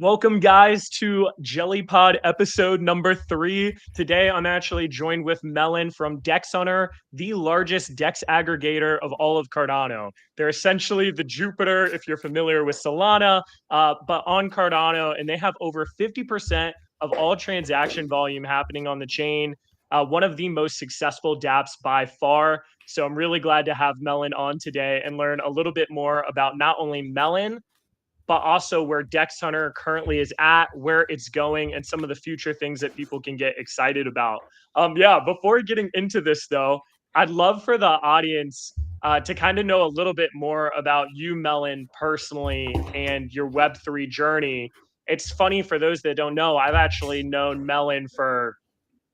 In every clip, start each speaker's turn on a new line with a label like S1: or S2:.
S1: Welcome, guys, to JellyPod episode number 3. Today, I'm actually joined with Melon from Dexhunter, the largest Dex aggregator of all of Cardano. They're essentially the Jupiter, if you're familiar with Solana, but on Cardano, and they have over 50% of all transaction volume happening on the chain. One of the most successful dApps by far. So I'm really glad to have Melon on today and learn a little bit more about not only Melon, but also where Dexhunter currently is at, where it's going, and some of the future things that people can get excited about. Before getting into this, though, I'd love for the audience to kind of know a little bit more about you, Melon, personally, and your Web3 journey. It's funny for those that don't know, I've actually known Melon for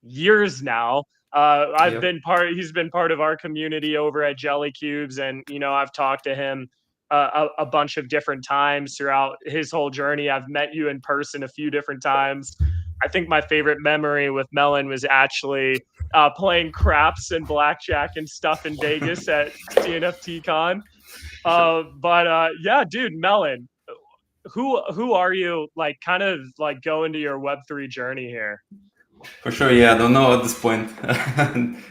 S1: years now.
S2: Yep.
S1: He's been part of our community over at Jelly Cubes, and I've talked to him a bunch of different times throughout his whole journey. I've met you in person a few different times. I think my favorite memory with Melon was actually playing craps and blackjack and stuff in Vegas at CNFT Con.
S2: Sure.
S1: Yeah, dude, Melon, who are you? Like, kind of like go into your Web3 journey here.
S2: For sure. Yeah, I don't know at this point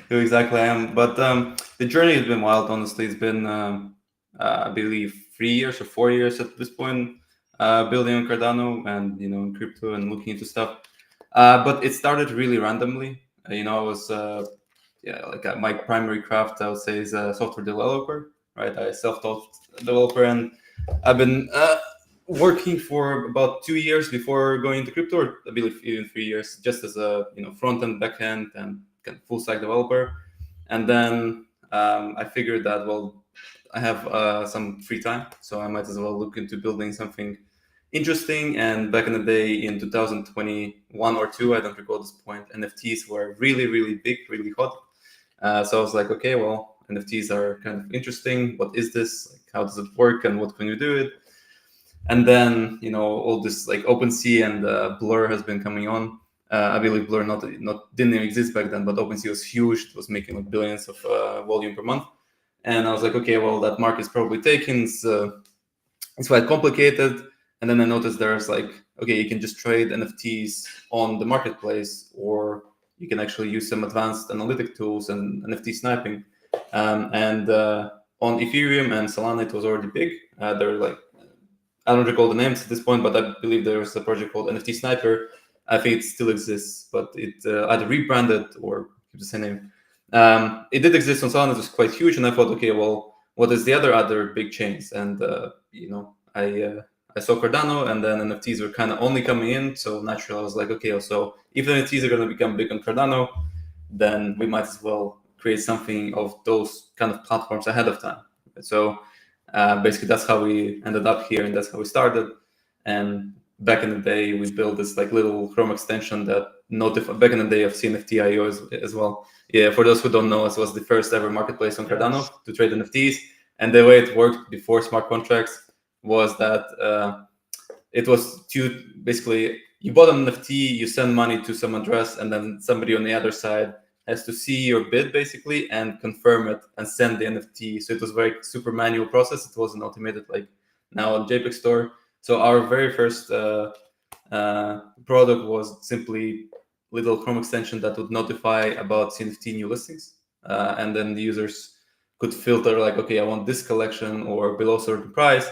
S2: who exactly I am, but the journey has been wild. Honestly, it's been I believe 3 years or 4 years at this point, building on Cardano and in crypto and looking into stuff. But it started really randomly. I was my primary craft, I would say, is a software developer. Right, I self-taught developer, and I've been working for about 2 years before going into crypto, or I believe even 3 years, just as a front end, back end, and kind of full stack developer. And then I figured that I have some free time, so I might as well look into building something interesting. And back in the day, in 2021 or two, I don't recall this point, NFTs were really, really big, really hot. So I was like, okay, well, NFTs are kind of interesting. What is this? Like, how does it work, and what can you do it? And then all this like OpenSea and Blur has been coming on. I believe Blur not didn't even exist back then, but OpenSea was huge. It was making like billions of volume per month. And I was like, okay, well, that market is probably taken. It's quite complicated. And then I noticed there's like, okay, you can just trade NFTs on the marketplace, or you can actually use some advanced analytic tools and NFT sniping. And on Ethereum and Solana, it was already big. They're like, I don't recall the names at this point, but I believe there's a project called NFT Sniper. I think it still exists, but it either rebranded or keep the same name. It did exist on Solana. It was quite huge, and I thought, okay, well, what is the other big chains? And I saw Cardano, and then NFTs were kind of only coming in. So naturally, I was like, okay, so if the NFTs are going to become big on Cardano, then we might as well create something of those kind of platforms ahead of time. So basically, that's how we ended up here, and that's how we started. And back in the day, we built this like little Chrome extension that notified. Back in the day of CNFT.io as well. Yeah, for those who don't know, it was the first ever marketplace on Cardano to trade NFTs. And the way it worked before smart contracts was that it was basically you bought an NFT, you send money to some address, and then somebody on the other side has to see your bid basically and confirm it and send the NFT. So it was very super manual process. It wasn't automated like now on JPEG Store. So our very first product was simply little Chrome extension that would notify about CNFT new listings, and then the users could filter like, okay, I want this collection or below certain price,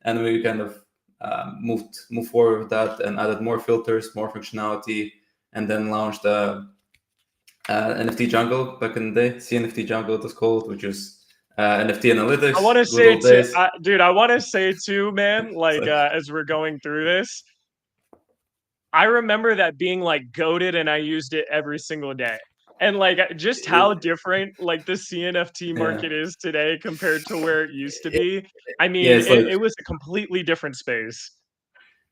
S2: and we kind of move forward with that and added more filters, more functionality, and then launched NFT Jungle back in the day. CNFT Jungle it was called, which is NFT analytics.
S1: I want to
S2: Good
S1: say
S2: old
S1: too,
S2: days.
S1: dude. I want to say too, man. Like,
S2: So,
S1: as we're going through this, I remember that being like goated, and I used it every single day. And like, just how
S2: it,
S1: different like the CNFT
S2: yeah,
S1: market is today compared to where it used to be. I
S2: yeah,
S1: mean,
S2: it's like
S1: it was a completely different space.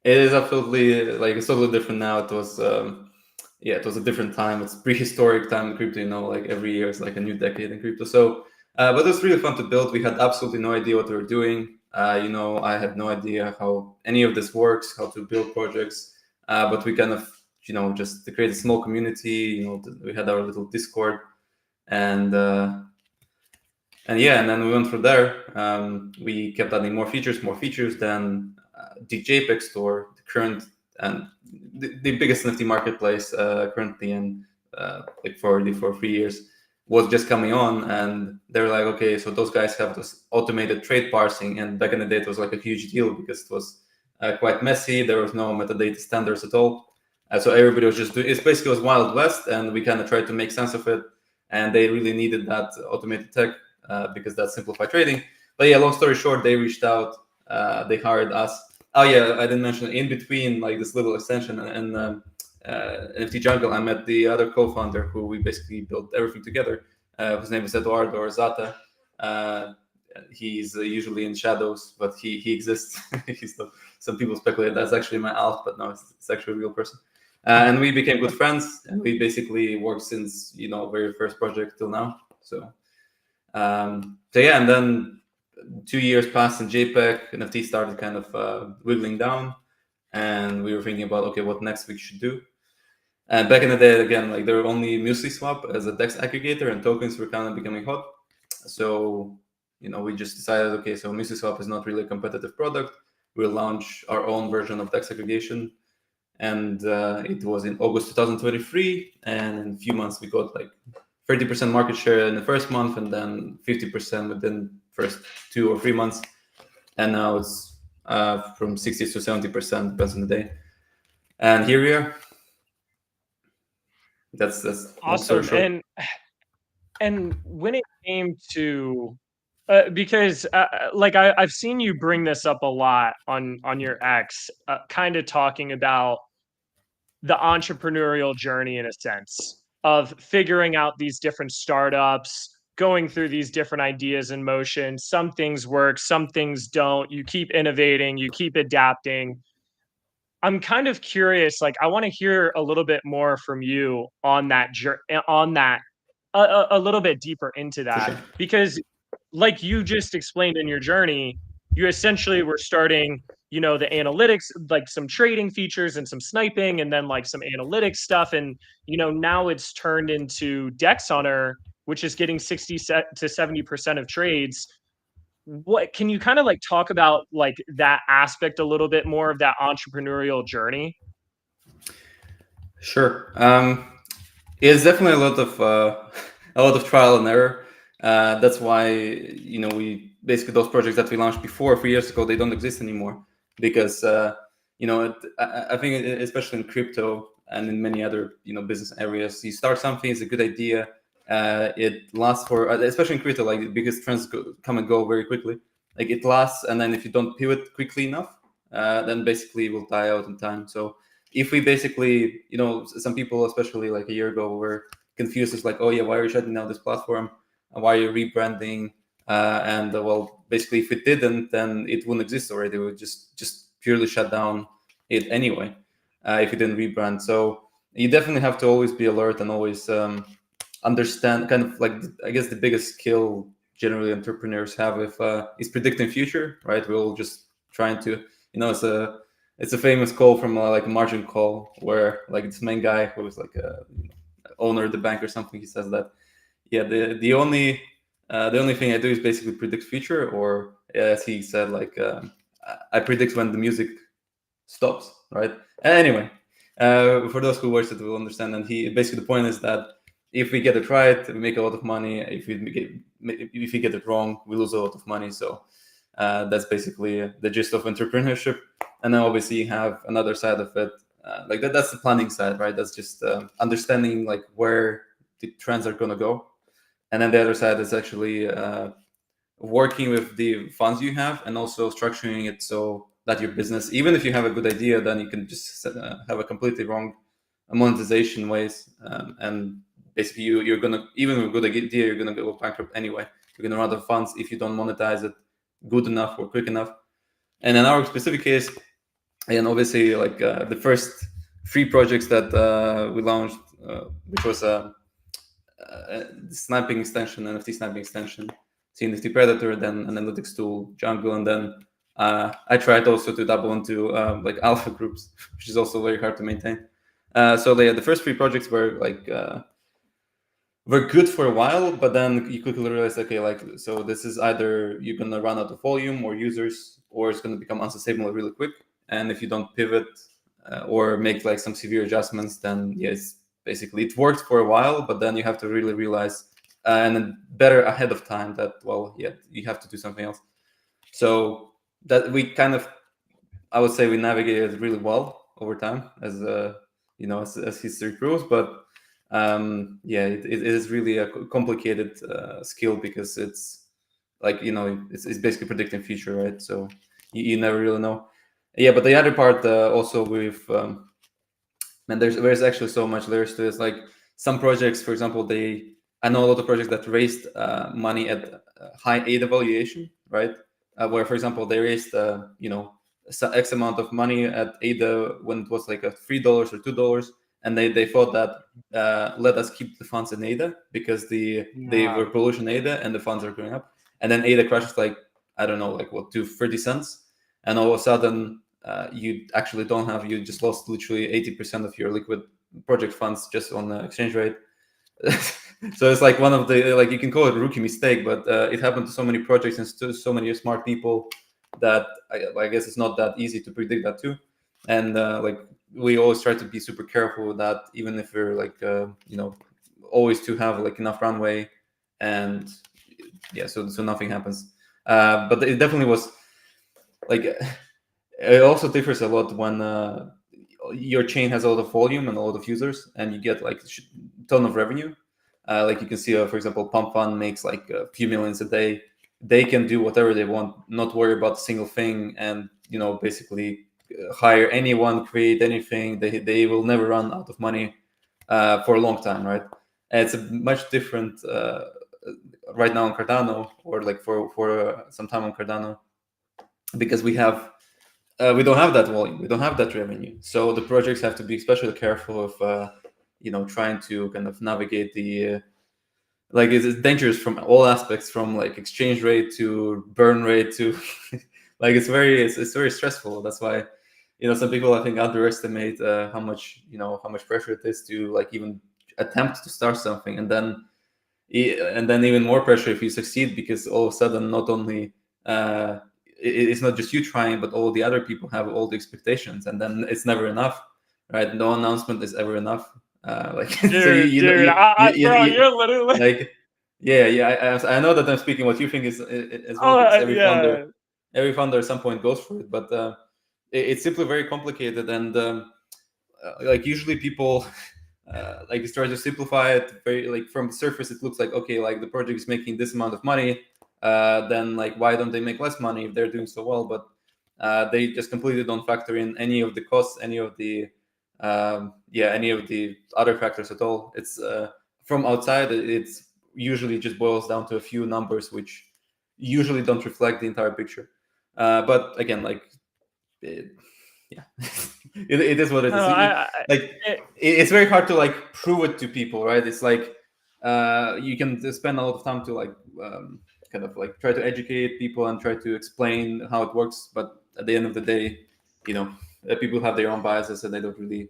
S2: it is absolutely like it's totally different now. It was it was a different time. It's prehistoric time in crypto. Like every year is like a new decade in crypto. So, but it's really fun to build. We had absolutely no idea what we were doing. I had no idea how any of this works, how to build projects. But we kind of, just to create a small community. We had our little Discord, and and then we went from there. We kept adding more features. Then the JPEG store, current and the biggest NFT marketplace currently, and like for 3 years, was just coming on, and they're like, okay, so those guys have this automated trade parsing, and back in the day it was like a huge deal because it was quite messy. There was no metadata standards at all, so everybody was just doing it. Basically was Wild West, and we kind of tried to make sense of it, and they really needed that automated tech because that simplified trading. But yeah, long story short, they reached out, they hired us. Oh yeah, I didn't mention, in between like this little extension and NFT Jungle, I met the other co-founder who we basically built everything together. His name is Eduardo or Zata. He's usually in shadows, but he exists. Some people speculate that's actually my alf, but no, it's actually a real person. And we became good friends, and we basically worked since very first project till now. So yeah, and then 2 years passed in JPEG. NFT started kind of wiggling down, and we were thinking about, okay, what next we should do. And back in the day, again, like there were only MuesliSwap as a DEX aggregator, and tokens were kind of becoming hot. So we just decided, okay, so MuesliSwap is not really a competitive product. We'll launch our own version of DEX aggregation. And it was in August 2023, and in a few months we got like 30% market share in the first month, and then 50% within first 2 or 3 months, and now it's from 60 to 70%, depends on the day. And here we are. That's
S1: awesome. And when it came to because like I've seen you bring this up a lot on your X, kind of talking about the entrepreneurial journey in a sense of figuring out these different startups, going through these different ideas in motion. Some things work, some things don't. You keep innovating, you keep adapting. I'm kind of curious, like I want to hear a little bit more from you on that a little bit deeper into that,
S2: sure.
S1: because like you just explained in your journey, you essentially were starting, the analytics, like some trading features and some sniping, and then like some analytics stuff. And, now it's turned into Dexhunter, which is getting 60 to 70% of trades. What can you kind of like talk about like that aspect a little bit more of that entrepreneurial journey?
S2: Sure. It's definitely a lot of trial and error. That's why we basically, those projects that we launched before 3 years ago, they don't exist anymore, because I think especially in crypto and in many other business areas, you start something, it's a good idea, it lasts for, especially in crypto, like because trends come and go very quickly. Like it lasts, and then if you don't pivot quickly enough, then basically it will die out in time. So if we basically, some people, especially like a year ago, were confused. It's like, oh yeah, why are you shutting down this platform? Why are you rebranding? And well, basically, if it didn't, then it wouldn't exist already. We would just purely shut down it anyway if you didn't rebrand. So you definitely have to always be alert and always understand. Kind of like, I guess the biggest skill generally entrepreneurs have is predicting future, right? We're all just trying to, it's a famous call from like a margin call where like this main guy who was like a owner of the bank or something, he says that, yeah, the only thing I do is basically predict future, or as he said, like I predict when the music stops, right? Anyway, for those who watch it will understand. And he basically, the point is that if we get it right, we make a lot of money. If we get it wrong, we lose a lot of money. So that's basically the gist of entrepreneurship. And then obviously you have another side of it, like that's the planning side, right? That's just understanding like where the trends are going to go. And then the other side is actually working with the funds you have, and also structuring it so that your business, even if you have a good idea, then you can just have a completely wrong monetization ways. And basically you're going to, even with a good idea, you're going to go bankrupt anyway. You're going to run out of funds if you don't monetize it good enough or quick enough. And in our specific case, and obviously like the first 3 projects that we launched, which was sniping extension, NFT sniping extension, CNFT Predator, then analytics tool, Jungle, and then I tried also to double into like alpha groups, which is also very hard to maintain. So the first 3 projects were like were good for a while, but then you quickly realize, okay, like, so this is either you're gonna run out of volume or users, or it's gonna become unsustainable really quick. and if you don't pivot or make like some severe adjustments, then yeah, it's basically it worked for a while, but then you have to really realize and then better ahead of time that, well, yeah, you have to do something else. So that we kind of, I would say, we navigated really well over time, as as history proves. But yeah, it is really a complicated skill, because it's like, it's basically predicting future, right? So you never really know. Yeah, but the other part also with and there's actually so much layers to this. Like some projects, for example, I know a lot of projects that raised money at high ADA valuation, right? Where, for example, they raised X amount of money at ADA when it was like a $3 or $2, and they thought that let us keep the funds in ADA because they were bullish in ADA and the funds are going up, and then ADA crashes like, I don't know, like what, to 30 cents, and all of a sudden you actually don't have, you just lost literally 80% of your liquid project funds just on the exchange rate. So it's like one of the, like, you can call it a rookie mistake, but it happened to so many projects and so many smart people that I guess it's not that easy to predict that too. And like we always try to be super careful with that, even if we're like always to have like enough runway, and yeah, so nothing happens. But it definitely was like, it also differs a lot when your chain has a lot of volume and a lot of users, and you get like a ton of revenue. Like you can see, for example, Pump Fund makes like a few millions a day. They can do whatever they want, not worry about a single thing, and basically hire anyone, create anything. They will never run out of money for a long time, right? And it's a much different right now on Cardano, or like for some time on Cardano, because we don't have that volume, we don't have that revenue. So the projects have to be especially careful of trying to kind of navigate the like, it's dangerous from all aspects, from like exchange rate to burn rate to like it's very stressful. That's why some people, I think, underestimate how much pressure it is to like even attempt to start something, and then even more pressure if you succeed, because all of a sudden not only it's not just you trying, but all the other people have all the expectations, and then it's never enough, right? No announcement is ever enough. Like
S1: Dude,
S2: so
S1: bro, you're literally.
S2: like I know that I'm speaking what you think is as well, because
S1: Yeah.
S2: every founder at some point goes for it, but it's simply very complicated, and like usually people like try to simplify it very, like from the surface it looks like, okay, like the project is making this amount of money, then like why don't they make less money if they're doing so well? But they just completely don't factor in any of the costs, any of the any of the other factors at all. It's from outside, it's usually just boils down to a few numbers which usually don't reflect the entire picture. But again, like yeah, it is what it
S1: No,
S2: is. It's very hard to like prove it to people, right? It's like you can spend a lot of time to like kind of like try to educate people and try to explain how it works, but at the end of the day, people have their own biases, and they don't really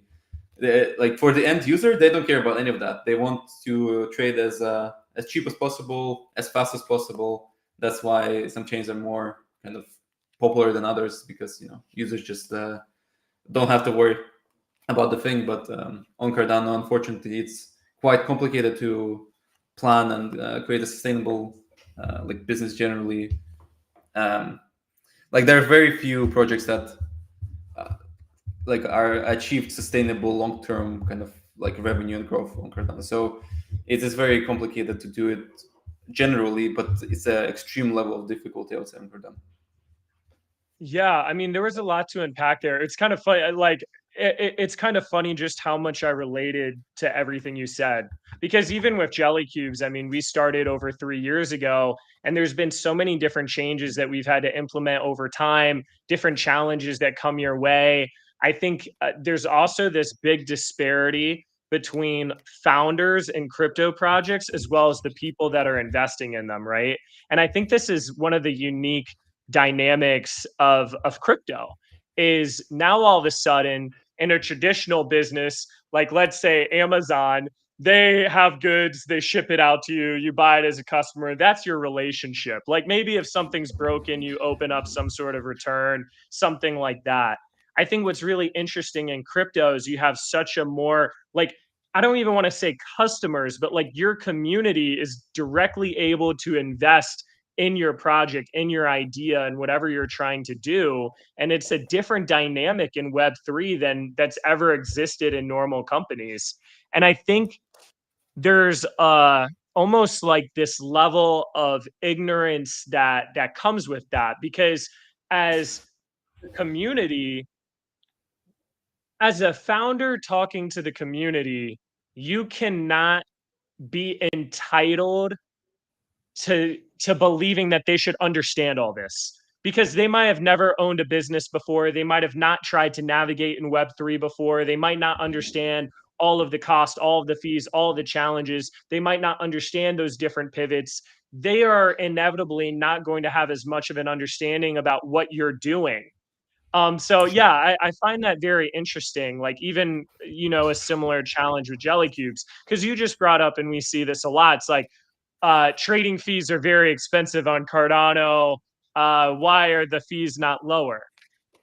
S2: like, for the end user, they don't care about any of that. They want to trade as cheap as possible, as fast as possible. That's why some chains are more kind of popular than others, because users just don't have to worry about the thing. But on Cardano, unfortunately, it's quite complicated to plan and create a sustainable like business generally. Like there are very few projects that like are achieved sustainable long-term kind of like revenue and growth on Cardano. So it is very complicated to do it generally, but it's an extreme level of difficulty, I would say, on Cardano.
S1: Yeah, I mean, there was a lot to unpack there. It's kind of funny, like it's kind of funny just how much I related to everything you said. Because even with Jelly Cubes, I mean, we started over 3 years ago, and there's been so many different changes that we've had to implement over time, different challenges that come your way. I think there's also this big disparity between founders and crypto projects, as well as the people that are investing in them, right? And I think this is one of the unique dynamics of crypto. Is now all of a sudden, in a traditional business, like let's say Amazon, they have goods, they ship it out to you, you buy it as a customer, that's your relationship. Like maybe if something's broken, you open up some sort of return, something like that. I think what's really interesting in crypto is you have such a more like, I don't even want to say customers, but like your community is directly able to invest in your project, in your idea, and whatever you're trying to do. And it's a different dynamic in Web3 than that's ever existed in normal companies. And I think there's almost like this level of ignorance that comes with that, because as a community, as a founder talking to the community, you cannot be entitled to believing that they should understand all this, because they might have never owned a business before, they might have not tried to navigate in Web3 before, they might not understand all of the cost, all of the fees, all of the challenges, they might not understand those different pivots. They are inevitably not going to have as much of an understanding about what you're doing. So
S2: Sure.
S1: yeah, I find that very interesting. Like even, a similar challenge with jelly cubes, because you just brought up, and we see this a lot. It's like trading fees are very expensive on Cardano. Why are the fees not lower?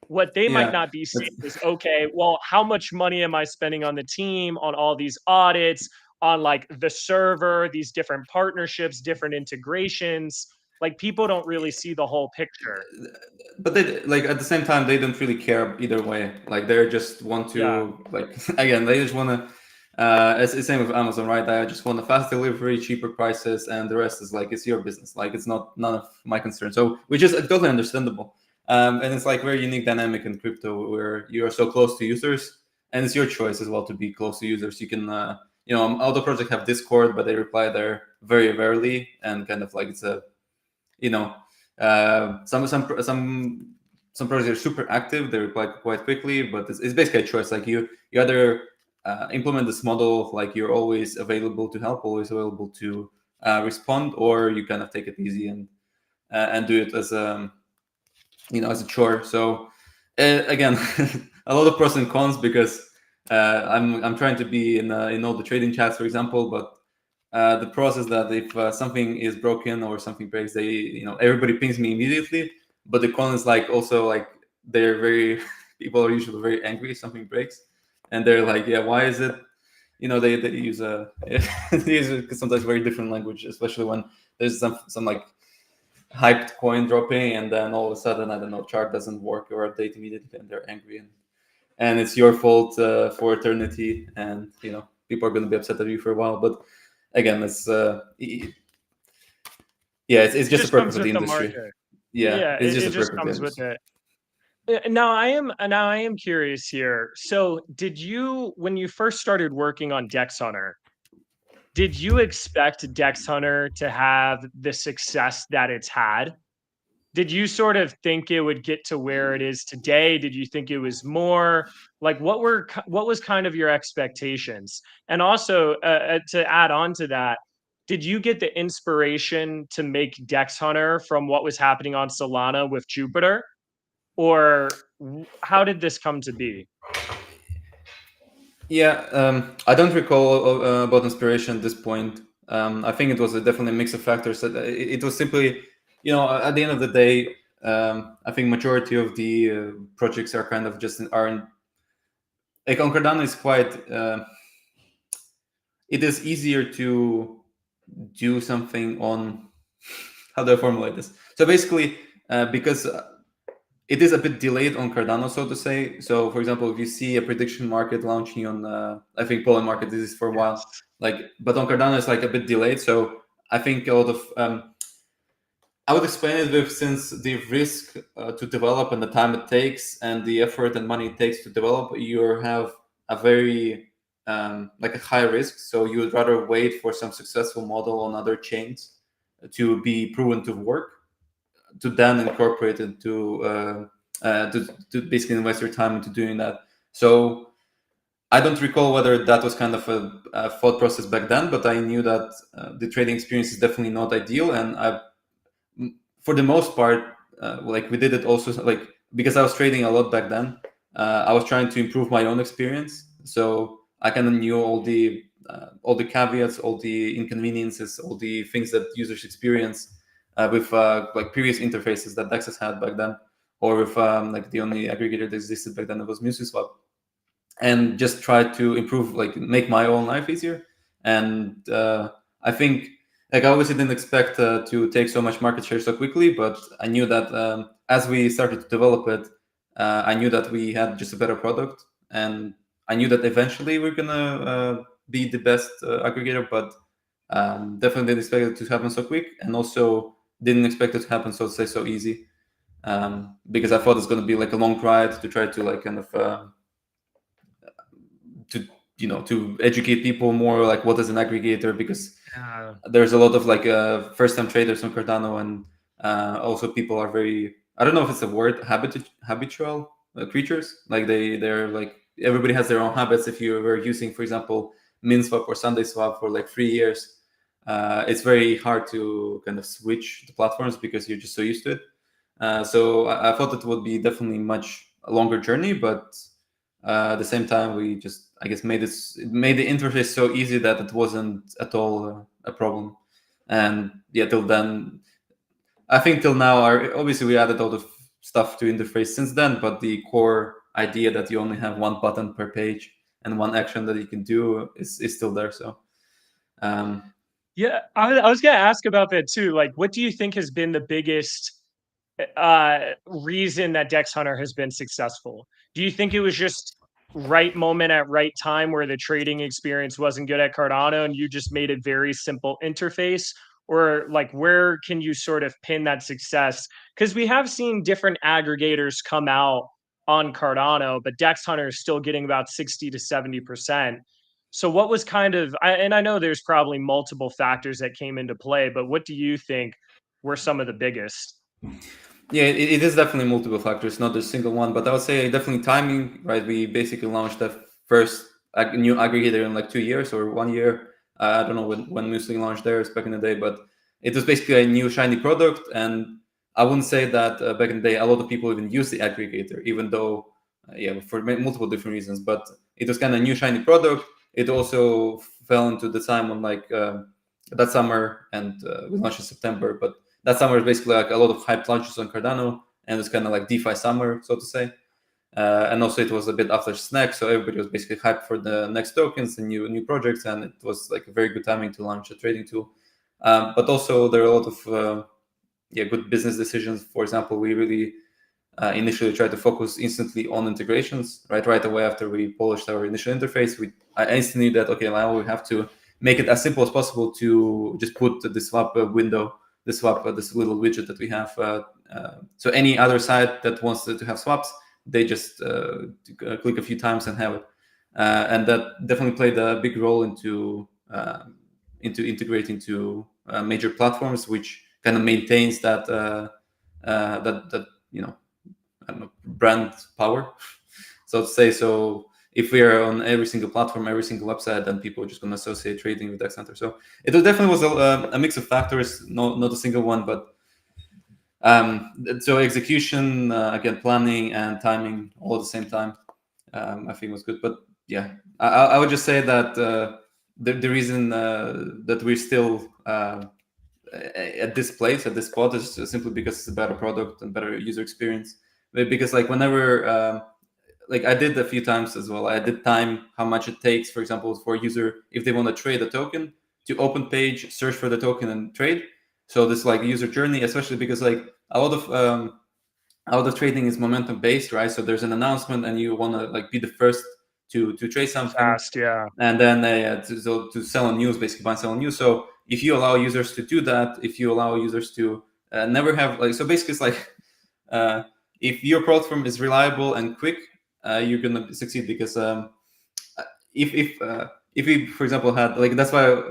S1: What they might
S2: Yeah.
S1: not be seeing is, okay, well, how much money am I spending on the team, on all these audits, on like the server, these different partnerships, different integrations? Like people don't really see the whole picture.
S2: But they like at the same time they don't really care either way. Like they just want
S1: Yeah.
S2: to like again they just want to. It's the same with Amazon, right? I just want a fast delivery, cheaper prices, and the rest is like it's your business. Like it's not none of my concern. So which is totally understandable. And it's like very unique dynamic in crypto where you are so close to users, and it's your choice as well to be close to users. You can, all the projects have Discord, but they reply there very rarely, and kind of like it's a you know some projects are super active, they reply quite quickly, but it's basically a choice. Like you either implement this model, like you're always available to help, always available to respond, or you kind of take it easy and do it as as a chore. So again, a lot of pros and cons because I'm trying to be in all the trading chats, for example, but the process that if something is broken or something breaks, they everybody pings me immediately. But the con is like also like they're very people are usually very angry if something breaks, and they're like, yeah, why is it? They use a they use sometimes very different language, especially when there's some like hyped coin dropping, and then all of a sudden I don't know chart doesn't work or update immediately, and they're angry, and it's your fault for eternity, and people are going to be upset at you for a while. But again, it's just a
S1: Just
S2: purpose
S1: comes
S2: of the
S1: with the
S2: industry.
S1: market.
S2: Yeah,
S1: Yeah,
S2: it's just
S1: it
S2: a
S1: just
S2: purpose of the
S1: comes with
S2: industry.
S1: it. Now I am curious here. So, did you, when you first started working on Dexhunter, did you expect Dexhunter to have the success that it's had? Did you sort of think it would get to where it is today? Did you think it was more? Like, what was kind of your expectations? And also, to add on to that, did you get the inspiration to make Dexhunter from what was happening on Solana with Jupiter? Or how did this come to be?
S2: Yeah, I don't recall about inspiration at this point. I think it was definitely a mix of factors. It was simply, at the end of the day, I think majority of the projects are kind of just aren't like on Cardano is quite. It is easier to do something on. How do I formulate this? So basically, because it is a bit delayed on Cardano, so to say. So, for example, if you see a prediction market launching on, I think Poland market, this is for a while,
S1: Yes.
S2: but on Cardano it's like a bit delayed. So I think a lot of, I would explain it with since the risk to develop and the time it takes and the effort and money it takes to develop, you have a very like a high risk. So you would rather wait for some successful model on other chains to be proven to work to then incorporate it to basically invest your time into doing that. So I don't recall whether that was kind of a thought process back then, but I knew that the trading experience is definitely not ideal, and for the most part, like we did it also like because I was trading a lot back then. I was trying to improve my own experience, so I kind of knew all the caveats, all the inconveniences, all the things that users experience with like previous interfaces that Dex has had back then or if like the only aggregator that existed back then was MuesliSwap, and just try to improve, like make my own life easier. And I think, like, I obviously didn't expect to take so much market share so quickly, but I knew that as we started to develop it, I knew that we had just a better product, and I knew that eventually we're gonna be the best aggregator, but definitely didn't expect it to happen so quick, and also didn't expect it to happen so easy, because I thought it's gonna be like a long ride to try to like kind of to to educate people more, like what is an aggregator, because
S1: Yeah.
S2: there's a lot of like first time traders on Cardano, and also people are very, I don't know if it's a word, habitual creatures, like they're like, everybody has their own habits. If you were using, for example, MinSwap or SundaySwap for like 3 years, it's very hard to kind of switch the platforms because you're just so used to it. So I thought it would be definitely much a longer journey, but at the same time, we just, I guess, made the interface so easy that it wasn't at all a problem. And yeah, till then, I think till now, obviously we added a lot of stuff to interface since then, but the core idea that you only have one button per page and one action that you can do is still there. So
S1: Yeah, I was gonna ask about that too. Like, what do you think has been the biggest reason that Dexhunter has been successful? Do you think it was just right moment at right time where the trading experience wasn't good at Cardano and you just made a very simple interface? Or like where can you sort of pin that success? Because we have seen different aggregators come out on Cardano, but Dexhunter is still getting about 60 to 70%. So what was kind of, and I know there's probably multiple factors that came into play, but what do you think were some of the biggest?
S2: yeah, it is definitely multiple factors, not a single one. But I would say definitely timing, right? We basically launched the first new aggregator in like 2 years or 1 year. I don't know when Musling launched theirs back in the day, but it was basically a new shiny product. And I wouldn't say that back in the day a lot of people even used the aggregator, even though yeah, for multiple different reasons. But it was kind of a new shiny product. It also fell into the time when like that summer, and we launched in September, but that summer is basically like a lot of hype launches on Cardano, and it's kind of like DeFi summer, so to say. And also it was a bit after Snack, so everybody was basically hyped for the next tokens and new projects, and it was like a very good timing to launch a trading tool. But also there are a lot of good business decisions. For example, we really initially tried to focus instantly on integrations. Right away after we polished our initial interface, I instantly knew that okay, now we have to make it as simple as possible to just put the swap window, this little widget that we have. So any other site that wants to have swaps, they just click a few times and have it. And that definitely played a big role into integrating to major platforms, which kind of maintains that that I don't know, brand power, so to say. So if we are on every single platform, every single website, then people are just going to associate trading with Dexhunter. So it definitely was a mix of factors, not a single one, but so execution, again, planning and timing all at the same time, I think was good. But yeah, I would just say that the reason that we're still at this place, at this spot, is simply because it's a better product and better user experience. Because like whenever like I did a few times as well, I did time how much it takes, for example, for a user if they want to trade a token, to open page, search for the token and trade. So this like user journey, especially because like a lot of trading is momentum based, right? So there's an announcement and you want to like be the first to trade something,
S1: Fast, yeah.
S2: and then to sell on news, basically buy and sell on news. So if you allow users to do that, if you allow users to never have like, so basically it's like if your platform is reliable and quick, you're gonna succeed. Because if we, for example, had like, that's why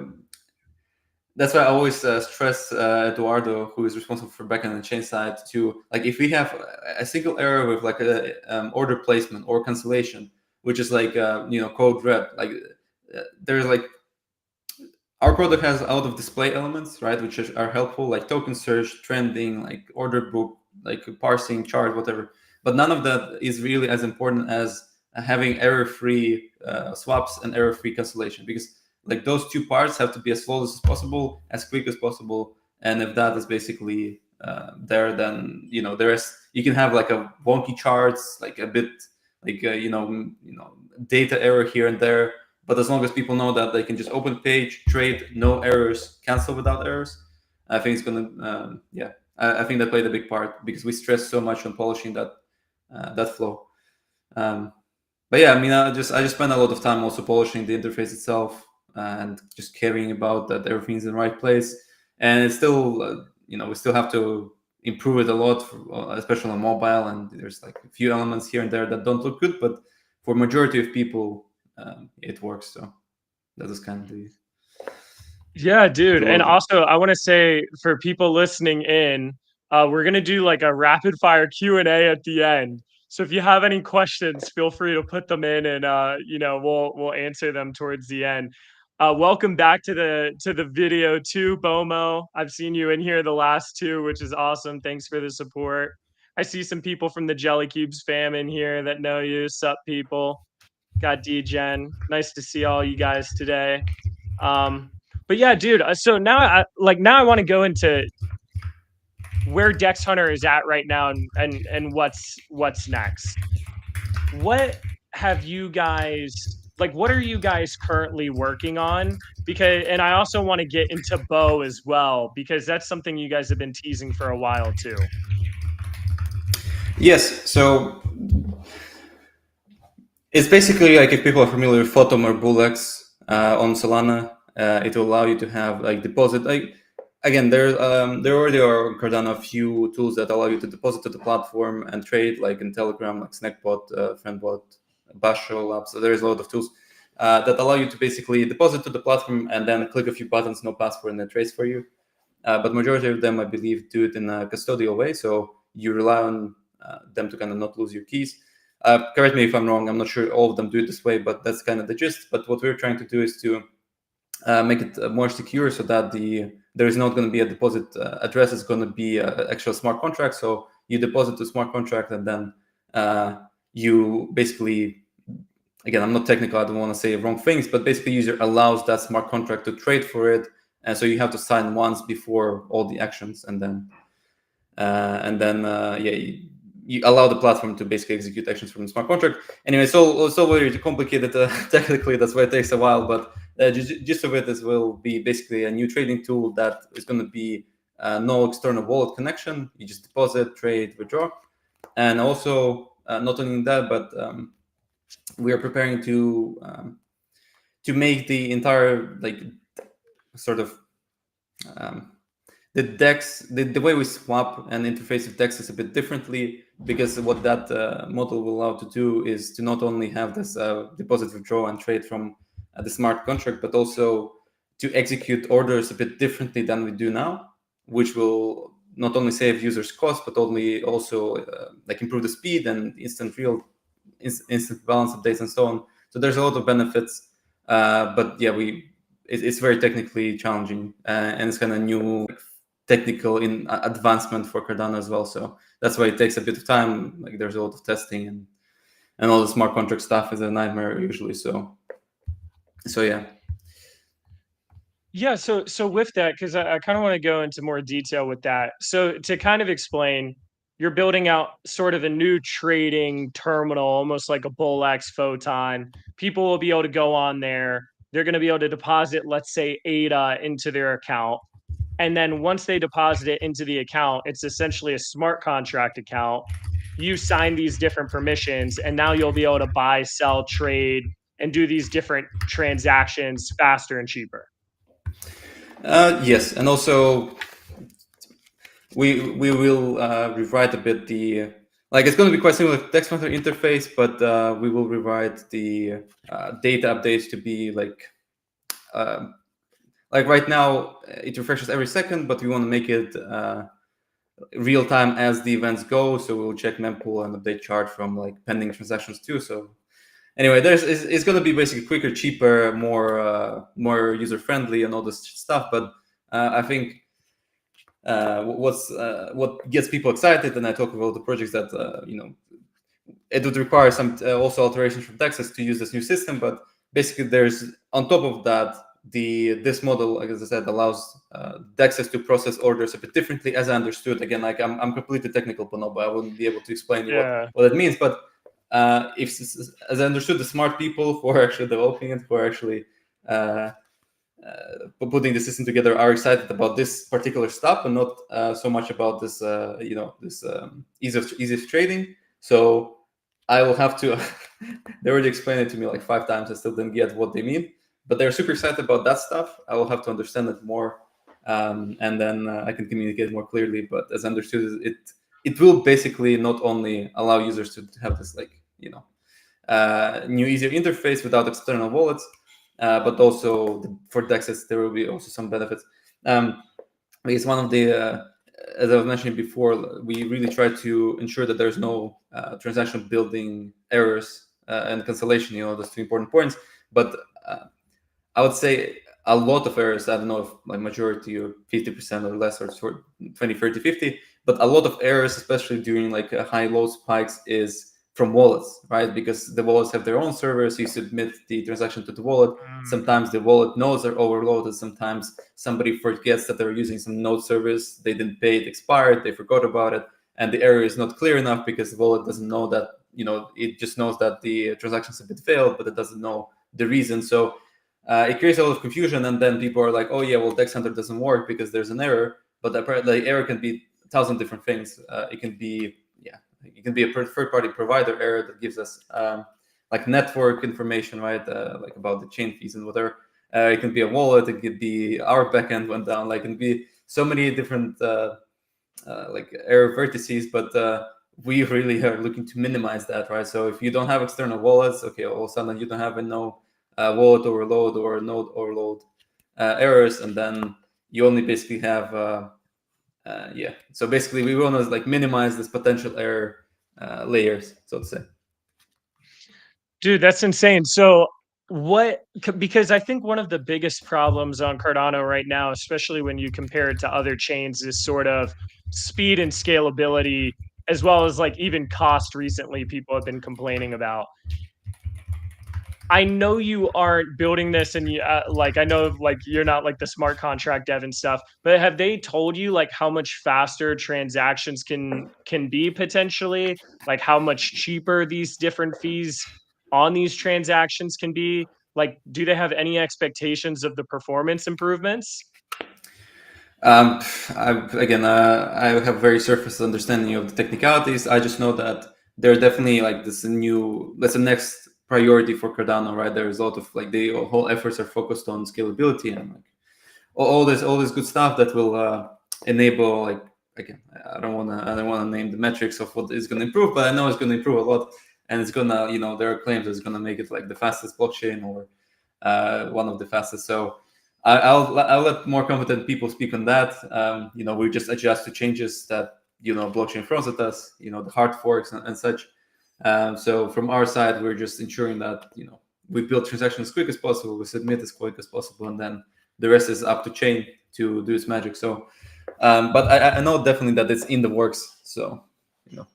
S2: I always stress Eduardo, who is responsible for backend and chain side, to like, if we have a single error with like a order placement or cancellation, which is like code red, like there's like, our product has a lot of display elements, right, which are helpful, like token search, trending, like order book, like parsing, chart, whatever. But none of that is really as important as having error-free swaps and error-free cancellation, because like those two parts have to be as flawless as possible, as quick as possible. And if that is basically there, then you can have like a wonky charts, like a bit like data error here and there. But as long as people know that they can just open the page, trade, no errors, cancel without errors, I think it's gonna I think that played a big part, because we stress so much on polishing that flow. But yeah, I mean, I just spend a lot of time also polishing the interface itself, and just caring about that everything's in the right place. And it's still, we still have to improve it a lot, especially on mobile. And there's like a few elements here and there that don't look good, but for majority of people, it works. So that is kind of the
S1: Yeah, dude. And
S2: logic.
S1: also, I want to say for people listening in, we're gonna do like a rapid fire Q&A at the end. So if you have any questions, feel free to put them in, and we'll answer them towards the end. Welcome back to the video too, Bomo. I've seen you in here the last two, which is awesome. Thanks for the support. I see some people from the Jelly Cubes fam in here that know you. Sup, people? Got D-Gen. Nice to see all you guys today. But yeah, dude. So now I want to go into where Dexhunter is at right now, and what's next. What have you guys what are you guys currently working on? Because, and I also want to get into Bo as well, because that's something you guys have been teasing for a while too.
S2: Yes, so it's basically like, if people are familiar with Photom or Bullx on Solana, it will allow you to have like deposit. Like, again, there already are on Cardano a few tools that allow you to deposit to the platform and trade, like in Telegram, like Snackbot, Friendbot, Basho Labs. So there's a lot of tools that allow you to basically deposit to the platform and then click a few buttons, no password, and it trades for you. But majority of them, I believe, do it in a custodial way. So you rely on them to kind of not lose your keys. Correct me if I'm wrong. I'm not sure all of them do it this way, but that's kind of the gist. But what we're trying to do is to make it more secure, so that there is not going to be a deposit address. It's going to be an actual smart contract. So you deposit to smart contract, and then you basically, again, I'm not technical, I don't want to say wrong things, but basically user allows that smart contract to trade for it. And so you have to sign once before all the actions, and then you allow the platform to basically execute actions from the smart contract. Anyway, so very complicated technically. That's why it takes a while. But gist of it will be basically a new trading tool that is going to be no external wallet connection. You just deposit, trade, withdraw, and also not only that, but we are preparing to make the entire sort of the DEX, the way we swap and interface with DEX is a bit differently, because what that model will allow to do is to not only have this deposit, withdraw, and trade from the smart contract, but also to execute orders a bit differently than we do now, which will not only save users cost, but also improve the speed and instant balance updates and so on. So there's a lot of benefits, but yeah, it's very technically challenging, and it's kind of new technical in advancement for Cardano as well. So that's why it takes a bit of time. Like, there's a lot of testing, and all the smart contract stuff is a nightmare usually. So yeah.
S1: Yeah, so with that, because I kind of want to go into more detail with that. So to kind of explain, you're building out sort of a new trading terminal, almost like a Bullx Photon. People will be able to go on there. They're going to be able to deposit, let's say, ADA into their account. And then once they deposit it into the account, it's essentially a smart contract account. You sign these different permissions, and now you'll be able to buy, sell, trade, and do these different transactions faster and cheaper.
S2: Yes, and also we will rewrite a bit the it's going to be quite similar to Dexhunter interface, but we will rewrite the data updates to be like right now it refreshes every second, but we want to make it real time as the events go. So we'll check mempool and update chart from pending transactions too. So anyway, it's going to be basically quicker, cheaper, more user friendly, and all this stuff. But I think what gets people excited, and I talk about the projects that it would require some also alterations from Texas to use this new system. But basically, there's on top of that this model, like as I said, allows DEXs to process orders a bit differently, as I understood. Again, like I'm completely technical, but I wouldn't be able to explain you what it means. But if, as I understood, the smart people who are actually developing it, who are actually putting the system together, are excited about this particular stuff, and not so much about this, this ease of trading. So I will have to. They already explained it to me like 5 times. I still didn't get what they mean, but they're super excited about that stuff. I will have to understand it more, and then I can communicate more clearly. But as I understood it will basically not only allow users to have this new easier interface without external wallets, but also for DEXs there will be also some benefits. It's one of the as I was mentioning before, we really try to ensure that there's no transaction building errors and cancellation. Those 2 important points. But I would say a lot of errors, I don't know if like majority or 50% or less, or 20, 30, 50, but a lot of errors, especially during like high low spikes, is from wallets, right? Because the wallets have their own servers. You submit the transaction to the wallet. Sometimes the wallet nodes are overloaded. Sometimes somebody forgets that they're using some node service. They didn't pay it, expired, they forgot about it. And the error is not clear enough because the wallet doesn't know that, it just knows that the transactions have been failed, but it doesn't know the reason. So it creates a lot of confusion. And then people are like, oh yeah, well, Dexhunter doesn't work because there's an error. But the error can be 1,000 different things. It can be a third-party provider error that gives us like network information, right? Like about the chain fees and whatever. It can be a wallet. It could be our backend went down. Like it can be so many different like error vertices, but we really are looking to minimize that, right? So if you don't have external wallets, okay, all of a sudden you don't have wallet overload or node overload errors, and then you only basically have so basically we want to like minimize this potential error layers, so to say.
S1: Dude, that's insane. So because I think one of the biggest problems on Cardano right now, especially when you compare it to other chains, is sort of speed and scalability, as well as like even cost. Recently people have been complaining about. I know you aren't building this, and like I know like you're not like the smart contract dev and stuff, but have they told you like how much faster transactions can be potentially? Like how much cheaper these different fees on these transactions can be? Like, do they have any expectations of the performance improvements?
S2: I have very surface understanding of the technicalities. I just know that there's definitely like that's the next priority for Cardano, right? There's a lot of like the whole efforts are focused on scalability and like all this good stuff that will enable, like, again, I don't want to name the metrics of what is going to improve, but I know it's going to improve a lot, and it's gonna, there are claims that it's going to make it like the fastest blockchain or one of the fastest. So I'll let more competent people speak on that. We just adjust to changes that blockchain throws at us, the hard forks and such. So from our side, we're just ensuring that we build transactions as quick as possible, we submit as quick as possible, and then the rest is up to chain to do its magic. So, but I know definitely that it's in the works. So,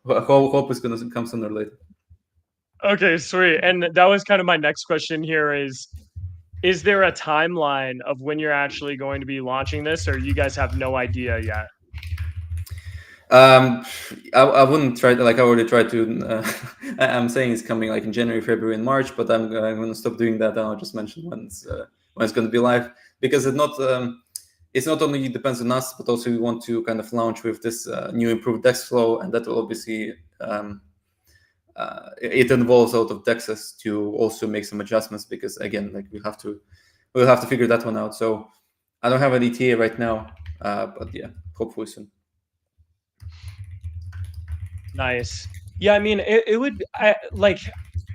S2: hope it's going to come sooner or later.
S1: Okay, sweet. And that was kind of my next question here is there a timeline of when you're actually going to be launching this, or you guys have no idea yet?
S2: I wouldn't try to, like, I already tried to, I'm saying it's coming like in January, February, and March, but I'm going to stop doing that, and I'll just mention when it's going to be live, because it's not only depends on us, but also we want to kind of launch with this new improved DEX flow, and that will obviously it involves a lot of DEXs to also make some adjustments, because again, like we'll have to figure that one out. So I don't have an ETA right now, but yeah, hopefully soon.
S1: Nice. Yeah, I mean, it would like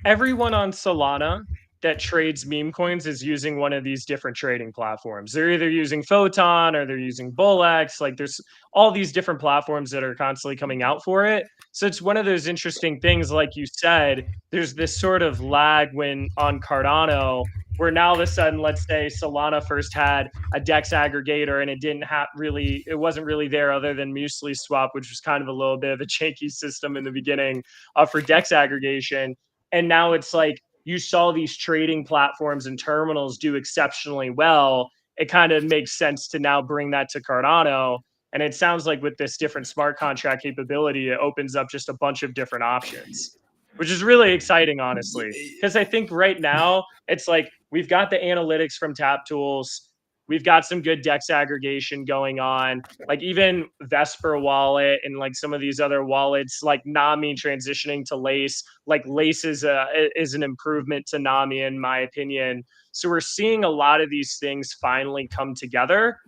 S1: everyone on Solana that trades meme coins is using one of these different trading platforms. They're either using Photon or they're using Bullx. Like there's all these different platforms that are constantly coming out for it. So it's one of those interesting things, like you said, there's this sort of lag when on Cardano, where now all of a sudden, let's say Solana first had a DEX aggregator and it wasn't really there other than Muesli Swap, which was kind of a little bit of a janky system in the beginning for DEX aggregation. And now it's like you saw these trading platforms and terminals do exceptionally well, it kind of makes sense to now bring that to Cardano. And it sounds like with this different smart contract capability, it opens up just a bunch of different options, which is really exciting, honestly. Because I think right now it's like we've got the analytics from Tap Tools, we've got some good Dex aggregation going on. Like even Vesper wallet and like some of these other wallets, like Nami transitioning to Lace. Like Lace is an improvement to Nami, in my opinion. So we're seeing a lot of these things finally come together,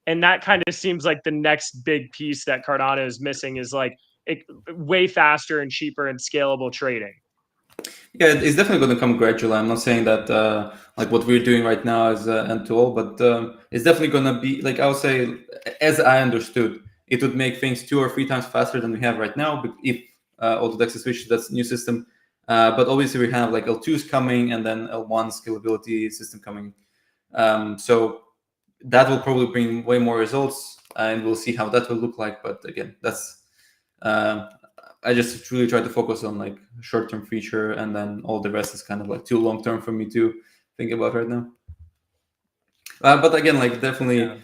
S1: and that kind of seems like the next big piece that Cardano is missing is like way faster and cheaper and scalable trading.
S2: Yeah, it's definitely going to come gradually. I'm not saying that like what we're doing right now is end to all, but it's definitely going to be like I would say, as I understood, it would make things 2 or 3 times faster than we have right now. But if all the DEX switch, that's new system. But obviously we have like L2s coming and then L1 scalability system coming. So that will probably bring way more results, and we'll see how that will look like. But again, that's I just truly try to focus on like short-term feature, and then all the rest is kind of like too long-term for me to think about right now. But again, like definitely,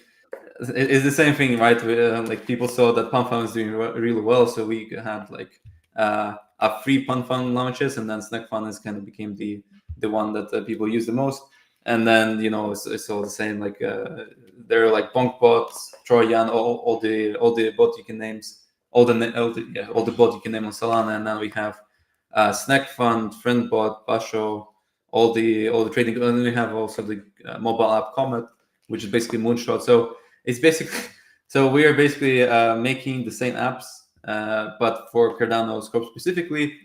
S2: it's the same thing, right? Like people saw that PunFun is doing really well, so we had like a free PunFun launches, and then Snack Fun is kind of became the one that people use the most. And then it's all the same. Like there are like Bonkbot, Trojan, all the bot you can names. All the bot you can name on Solana, and now we have Snack Fund, Friendbot, Basho, all the trading, and then we have also the mobile app Comet, which is basically Moonshot. So it's basically we are basically making the same apps, but for Cardano scope specifically,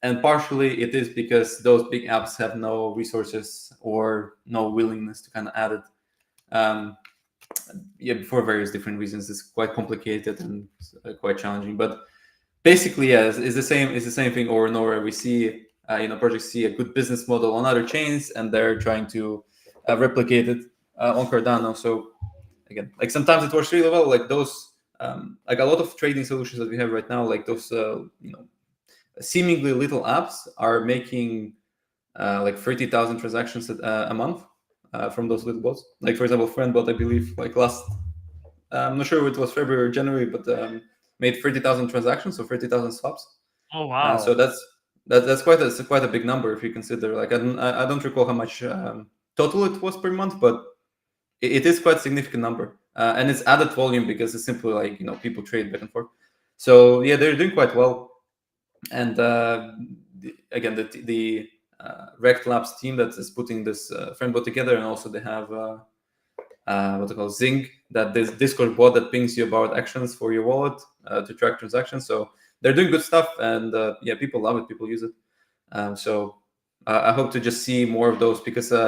S2: and partially it is because those big apps have no resources or no willingness to kind of add it. For various different reasons, it's quite complicated and quite challenging. But basically, it's the same thing over and over. We see projects see a good business model on other chains, and they're trying to replicate it on Cardano. So again, like sometimes it works really well. Like those, like a lot of trading solutions that we have right now, like those, seemingly little apps are making like 30,000 transactions a month. From those little bots, like for example, Friendbot, I believe, like last, I'm not sure if it was February or January, but made 30,000 transactions, so 30,000 swaps.
S1: Oh wow!
S2: So that's quite a big number if you consider. Like I don't recall how much total it was per month, but it is quite a significant number, and it's added volume because it's simply like people trade back and forth. So yeah, they're doing quite well, and again the Rect Labs team that is putting this Friendbot together, and also they have what they call Zing, that this Discord bot that pings you about actions for your wallet to track transactions. So they're doing good stuff, and people love it, people use it. So I hope to just see more of those, because in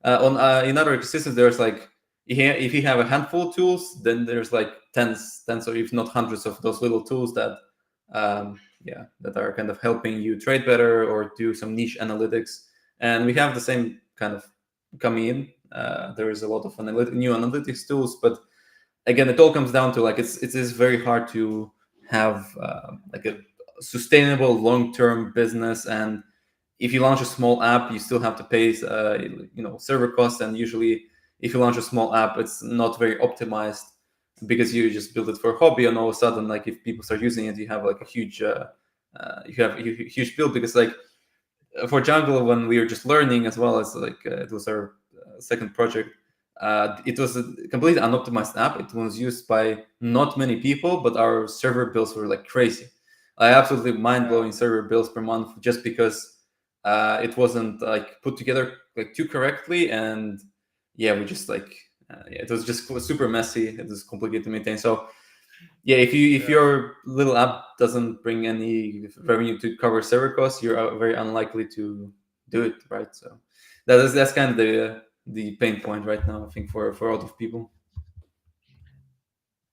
S2: other ecosystems there's like, if you have a handful of tools, then there's like tens or if not hundreds of those little tools that that are kind of helping you trade better or do some niche analytics. And we have the same kind of coming in. There is a lot of new analytics tools, but again, it all comes down to like it is very hard to have like a sustainable long-term business. And if you launch a small app, you still have to pay server costs, and usually if you launch a small app, it's not very optimized, because you just build it for a hobby, and all of a sudden, like if people start using it, you have like a huge huge bill. Because like for Jungle, when we were just learning, as well as like it was our second project, it was a completely unoptimized app. It was used by not many people, but our server bills were like crazy. Absolutely mind-blowing server bills per month, just because it wasn't like put together like too correctly. And we just like it was just super messy. It was complicated to maintain. So if your little app doesn't bring any revenue to cover server costs, you're very unlikely to do it, right? So that's kind of the pain point right now, I think, for a lot of people.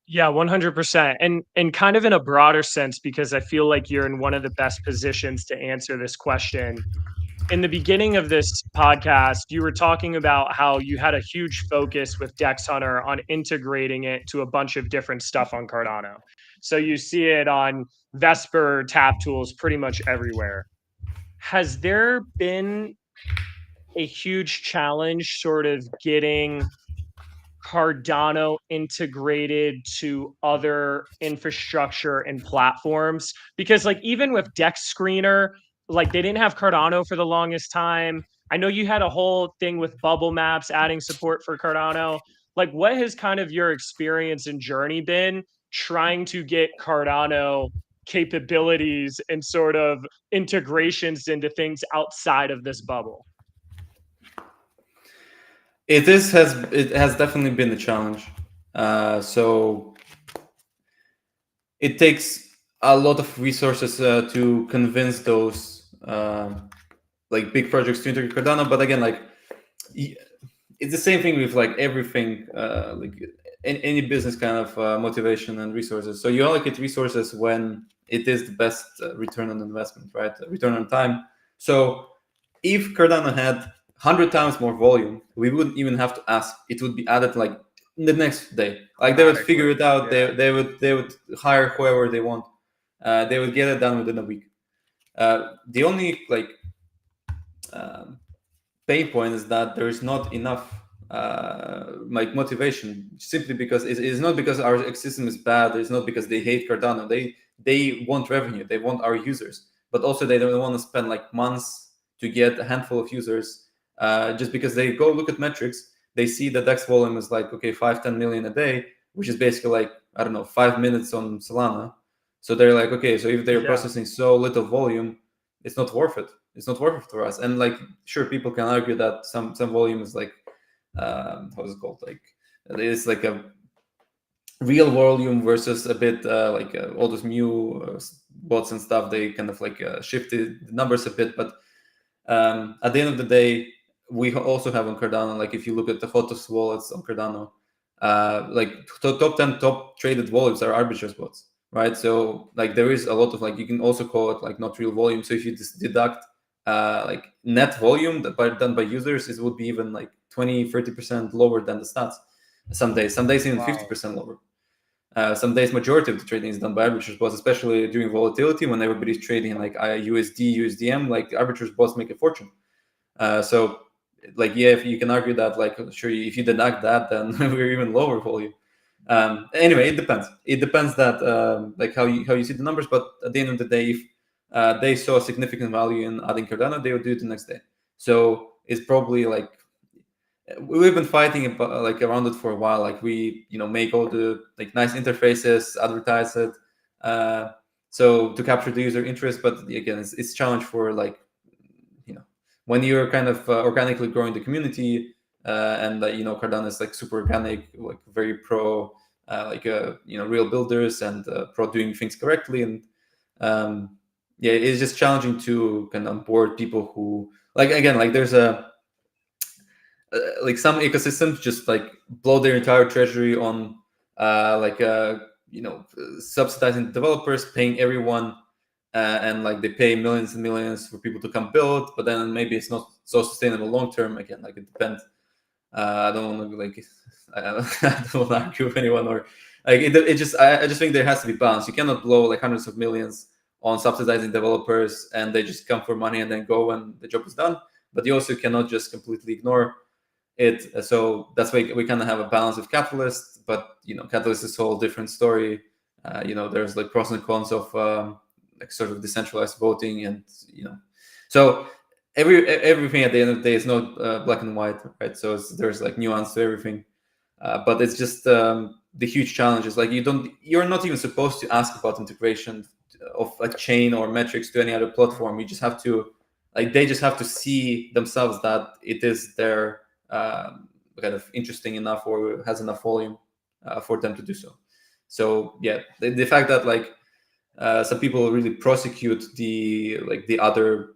S1: Yeah, 100%. And kind of in a broader sense, because I feel like you're in one of the best positions to answer this question. In the beginning of this podcast, you were talking about how you had a huge focus with Dexhunter on integrating it to a bunch of different stuff on Cardano. So you see it on Vesper, Tap Tools, pretty much everywhere. Has there been a huge challenge sort of getting Cardano integrated to other infrastructure and platforms? Because like even with Dex Screener, like they didn't have Cardano for the longest time. I know you had a whole thing with bubble maps adding support for Cardano. Like what has kind of your experience and journey been trying to get Cardano capabilities and sort of integrations into things outside of this bubble?
S2: It has definitely been a challenge. So it takes a lot of resources to convince those like big projects to integrate Cardano. But again, like it's the same thing with like everything, like any business kind of motivation and resources. So you allocate resources when it is the best return on investment, right? Return on time. So if Cardano had 100 times more volume, we wouldn't even have to ask. It would be added like the next day. Like they would figure it out.
S1: Yeah.
S2: They would hire whoever they want. They would get it done within a week. The only like um, pain point is that there is not enough like motivation, simply because it's not because our system is bad. It's not because they hate Cardano. They want revenue. They want our users, but also they don't want to spend like months to get a handful of users. Just because they go look at metrics, they see the DEX volume is like okay 5-10 million a day, which is basically like I don't know 5 minutes on Solana. So they're like okay, so if they're processing so little volume, it's not worth it. It's not worth it for us. And like sure, people can argue that some volume is like how's it called, like it's like a real volume versus a bit like all those new bots and stuff. They kind of like shifted the numbers a bit, but at the end of the day, we also have on Cardano, like if you look at the hottest wallets on Cardano, like top 10 top traded wallets are arbitrage bots, right? So like there is a lot of like, you can also call it like not real volume. So if you just deduct like net volume done by users, it would be even like 20-30% lower than the stats. Some days even 50% lower. Some days majority of the trading is done by arbitrage bots, especially during volatility when everybody's trading like USD, USDM. Like arbitrage bots make a fortune. So like yeah, if you can argue that like sure, if you deduct that, then we're even lower volume. Anyway, it depends. It depends that like how you see the numbers. But at the end of the day, if they saw significant value in adding Cardano, they would do it the next day. So it's probably like we've been fighting about, like around it for a while. Like we make all the like nice interfaces, advertise it, so to capture the user interest. But again, it's a challenge for like when you're kind of organically growing the community, and Cardano is like super organic, like very pro like real builders and pro doing things correctly. And yeah, it's just challenging to kind of onboard people who like, again, like there's a like some ecosystems just like blow their entire treasury on like subsidizing developers, paying everyone, and like they pay millions and millions for people to come build, but then maybe it's not so sustainable long term. Again, like it depends. I don't want to like I don't want to argue with anyone, or like it just I just think there has to be balance. You cannot blow like hundreds of millions on subsidizing developers and they just come for money and then go when the job is done. But you also cannot just completely ignore it. So that's why we kind of have a balance of Catalyst, but Catalyst is a whole different story. There's like pros and cons of like sort of decentralized voting, and so everything at the end of the day is not black and white, right? So there's like nuance to everything, but it's just the huge challenge is like you're not even supposed to ask about integration of a chain or metrics to any other platform. You just have to like they just have to see themselves that it is their kind of interesting enough or has enough volume for them to do so. So yeah, the fact that like some people really prosecute the other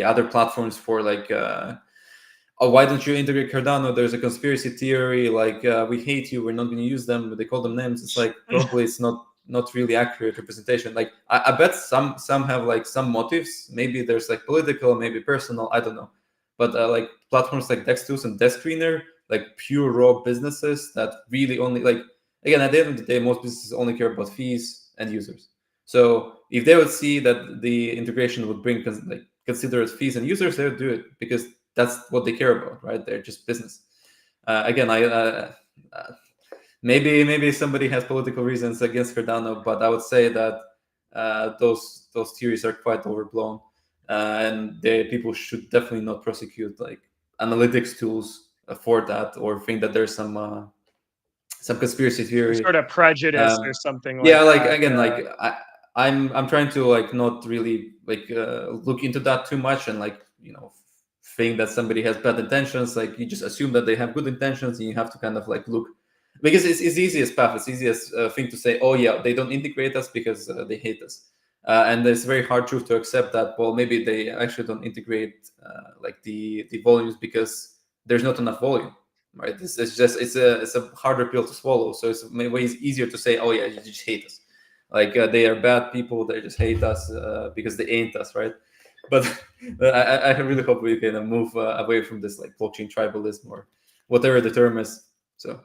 S2: other platforms for like oh, why don't you integrate Cardano? There's a conspiracy theory, like we hate you, we're not going to use them, but they call them names. It's like probably it's not really accurate representation. Like I bet some have like some motives. Maybe there's like political, maybe personal, I don't know. But like platforms like Dextus and Deskscreener, like pure raw businesses that really only like, again, at the end of the day, most businesses only care about fees and users. So if they would see that the integration would bring like considerate fees and users, they would do it because that's what they care about, right? They're just business. Again, maybe somebody has political reasons against Cardano, but I would say that those theories are quite overblown, and people should definitely not prosecute like analytics tools for that, or think that there's some conspiracy
S1: Some
S2: theory.
S1: sort of prejudice or something like
S2: Yeah, like
S1: that.
S2: again,
S1: Yeah.
S2: like I'm trying to like not really like look into that too much, and like think that somebody has bad intentions. Like you just assume that they have good intentions, and you have to kind of like look, because it's the easiest path. It's the easiest thing to say, oh yeah, they don't integrate us because they hate us, and it's very hard truth to accept that. Well, maybe they actually don't integrate like the volumes because there's not enough volume, right? It's a harder pill to swallow. So it's way easier to say, oh yeah, you just hate us, like they are bad people. They just hate us because they ain't us, right? But I really hope we can move away from this like blockchain tribalism or whatever the term is. So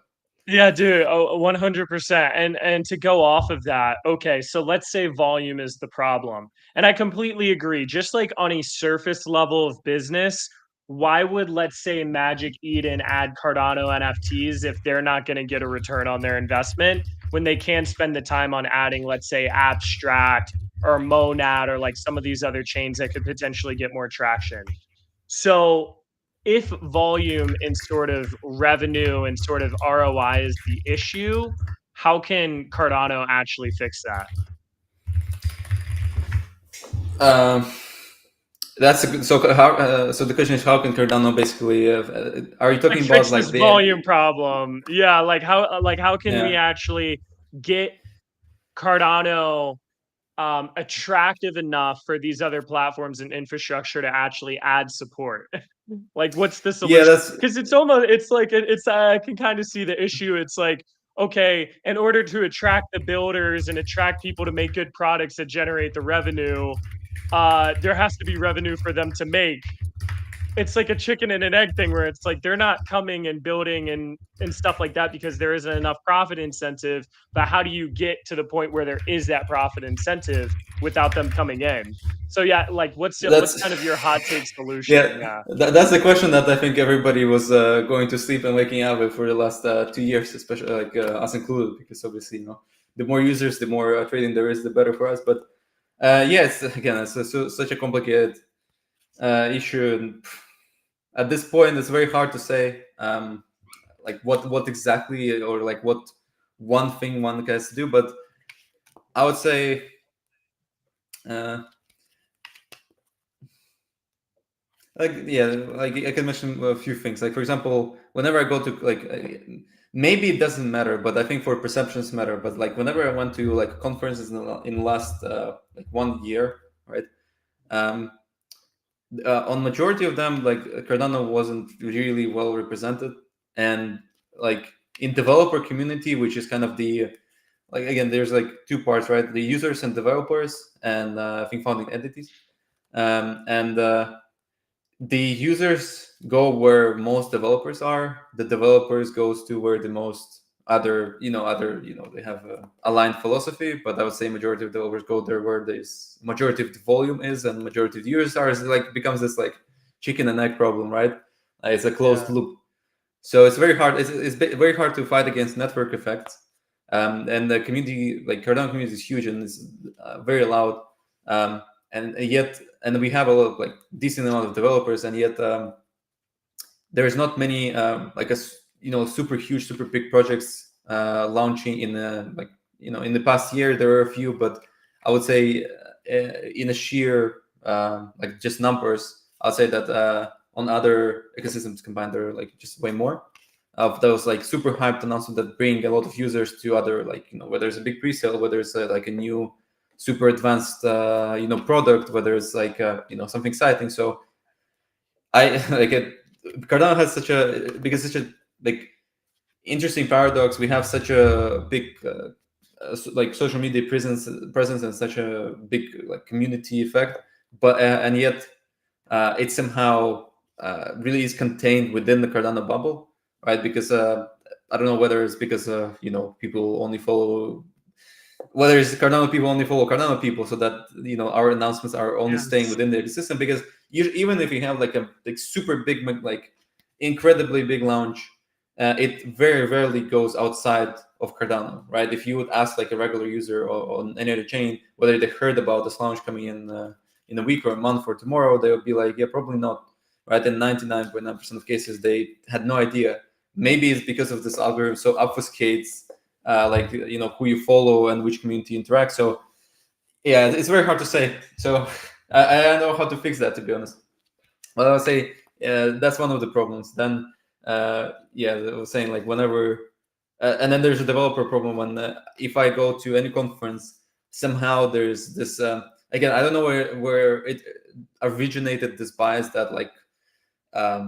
S1: Yeah, dude, 100%. And to go off of that, okay, so let's say volume is the problem. And I completely agree. Just like on a surface level of business, why would, let's say, Magic Eden add Cardano NFTs if they're not going to get a return on their investment when they can spend the time on adding, let's say, Abstract or Monad or like some of these other chains that could potentially get more traction? So if volume and sort of revenue and sort of ROI is the issue, how can Cardano actually fix that?
S2: um, that's a good, so how so the question is, how can Cardano basically are you
S1: Like
S2: talking about
S1: fix
S2: like
S1: this
S2: the
S1: volume problem. Yeah, like how can we
S2: yeah
S1: actually get Cardano attractive enough for these other platforms and infrastructure to actually add support? Like, what's the
S2: yeah
S1: solution?
S2: that's
S1: Because it's almost, it's like, it's, I can kind of see the issue. It's like, okay, in order to attract the builders and attract people to make good products that generate the revenue, there has to be revenue for them to make. It's like a chicken and an egg thing where it's like they're not coming and building and stuff like that because there isn't enough profit incentive. But how do you get to the point where there is that profit incentive without them coming in? So yeah, like what's
S2: that's
S1: kind of your hot take solution?
S2: yeah,
S1: Yeah.
S2: that's the question that I think everybody was going to sleep and waking up with for the last 2 years, especially like us included, because obviously the more users, the more trading there is, the better for us. But yeah, it's again such a complicated issue. And at this point, it's very hard to say like what exactly, or like what one thing one has to do. But I would say. Uh, like yeah, like I can mention a few things, like for example, whenever I go to like maybe it doesn't matter, but I think for perceptions matter. But like whenever I went to like conferences in the last like 1 year, right, um on majority of them, like Cardano wasn't really well represented. And like in developer community, which is kind of the like, again, there's like two parts, right? The users and developers, and I think founding entities. And the users go where most developers are. The developers goes to where the most they have a aligned philosophy. But I would say majority of developers go there where there's majority of the volume is, and majority of the users are. It's like becomes this like chicken and egg problem, right? It's a closed
S1: Yeah.
S2: loop. So it's very hard. Very hard to fight against network effects. And the community, like Cardano community, is huge, and it's very loud. And yet, and we have a lot of like decent amount of developers, and yet there's not many like super huge, super big projects launching in like in the past year. There are a few, but I would say in a sheer like just numbers, I'll say that on other ecosystems combined, there are like just way more of those like super hyped announcements that bring a lot of users to other, like whether it's a big pre-sale, whether it's like a new super advanced product, whether it's like something exciting. So I like it. Cardano has such a because such a like interesting paradox. We have such a big like social media presence and such a big like community effect, but and yet it somehow really is contained within the Cardano bubble, right? Because I don't know whether it's because people only follow, whether it's Cardano people only follow Cardano people, so that our announcements are only staying
S1: Yes.
S2: within the ecosystem. Because even if you have like a like super big, like incredibly big launch, it very rarely goes outside of Cardano, right? If you would ask like a regular user or on any other chain whether they heard about this launch coming in a week or a month or tomorrow, they would be like, yeah, probably not, right? In 99.9% of cases, they had no idea. Maybe it's because of this algorithm so obfuscates like who you follow and which community you interact. So yeah, it's very hard to say. So I don't know how to fix that, to be honest. But I would say that's one of the problems. Then yeah, I was saying like whenever, and then there's a developer problem when if I go to any conference, somehow there's this again, I don't know where it originated, this bias that like I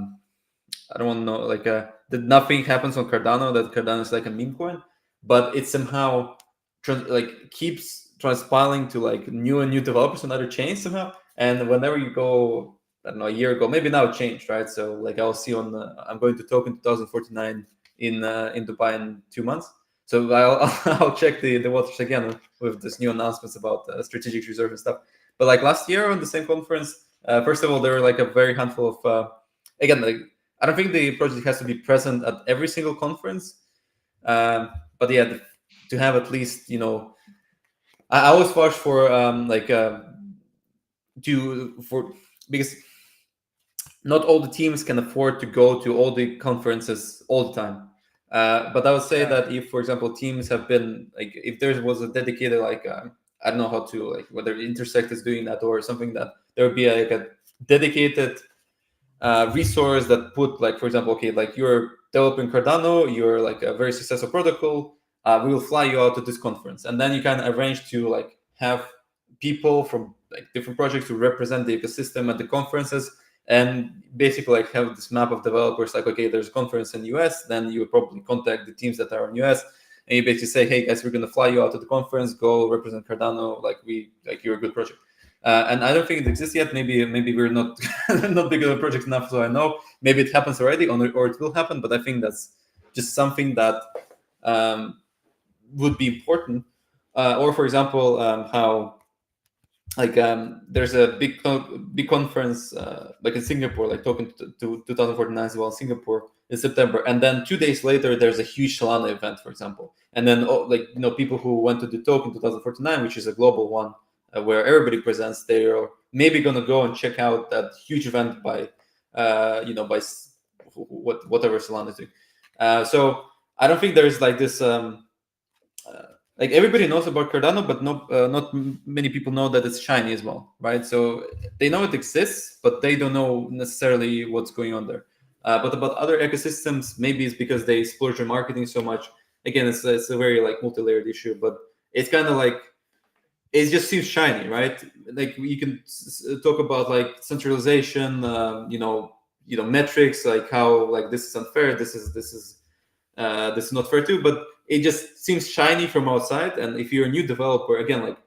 S2: don't want to know like that nothing happens on Cardano, that Cardano is like a meme coin, but it somehow like keeps transpiling to like new and new developers on other chains somehow. And whenever you go, I don't know, a year ago, maybe now it changed, right? So like I'll see on I'm going to Token 2049 in Dubai in 2 months. So I'll check the waters again with this new announcements about strategic reserve and stuff. But like last year on the same conference, first of all, there were like a very handful of again, like I don't think the project has to be present at every single conference, but yeah, to have at least I always vouch for because not all the teams can afford to go to all the conferences all the time. But I would say that if, for example, teams have been like, if there was a dedicated like I don't know how to like whether Intersect is doing that or something, that there would be like a dedicated resource that put like, for example, okay, like you're developing Cardano, you're like a very successful protocol, we will fly you out to this conference, and then you can arrange to like have people from like different projects to represent the ecosystem at the conferences, and basically like have this map of developers. Like, okay, there's a conference in the US, then you would probably contact the teams that are in US, and you basically say, hey guys, we're gonna fly you out to the conference, go represent Cardano, like you're a good project. And I don't think it exists yet. Maybe we're not not big of a project enough, so I know. Maybe it happens already, or it will happen. But I think that's just something that would be important. Or for example, how like there's a big conference like in Singapore, like Token to 2049 as well in Singapore in September, and then 2 days later there's a huge Solana event, for example, and then people who went to the Token 2049, which is a global one where everybody presents, they're maybe gonna go and check out that huge event by by whatever Solana is doing. So I don't think there's like this like everybody knows about Cardano, but not many people know that it's shiny as well, right? So they know it exists, but they don't know necessarily what's going on there. But about other ecosystems, maybe it's because they splurge on marketing so much. Again, it's a very like multi-layered issue, but it's kind of like it just seems shiny, right? Like you can talk about like centralization, metrics, like how like this is unfair, this is not fair too, but it just seems shiny from outside. And if you're a new developer, again, like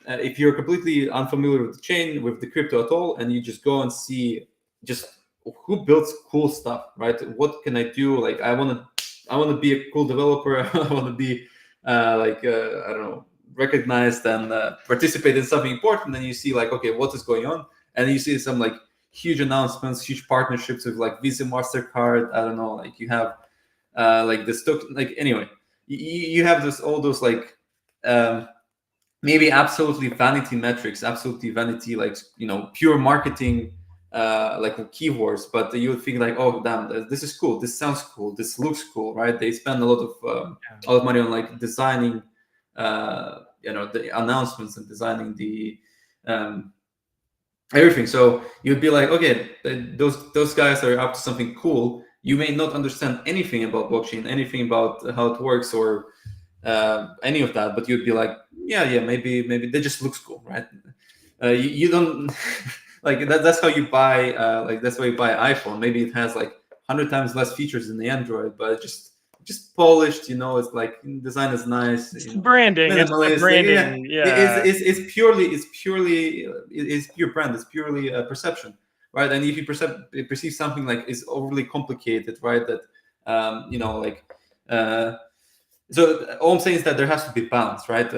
S2: if you're completely unfamiliar with the chain, with the crypto at all, and you just go and see just who builds cool stuff, right? What can I do? Like I want to be a cool developer. I want to be I don't know, recognized and participate in something important. And you see like, okay, what is going on? And you see some like huge announcements, huge partnerships with like Visa, MasterCard. I don't know, like you have like the stock, like anyway, you have all those like maybe absolutely vanity metrics, absolutely vanity, like pure marketing like keywords, but you would think like, oh damn, this is cool, this sounds cool, this looks cool, right? They spend a lot of money on like designing the announcements and designing the everything. So you'd be like, okay, those guys are up to something cool. You may not understand anything about blockchain, anything about how it works, or any of that, but you'd be like, yeah, maybe that just looks cool, right? You don't like that's how you buy like that's why you buy an iPhone. Maybe it has like 100 times less features than the Android, but it's just polished, it's like design is nice,
S1: it's branding, it's branding.
S2: It's pure brand, it's purely a perception, right? And if you perceive something like is overly complicated, right, that so all I'm saying is that there has to be balance, right?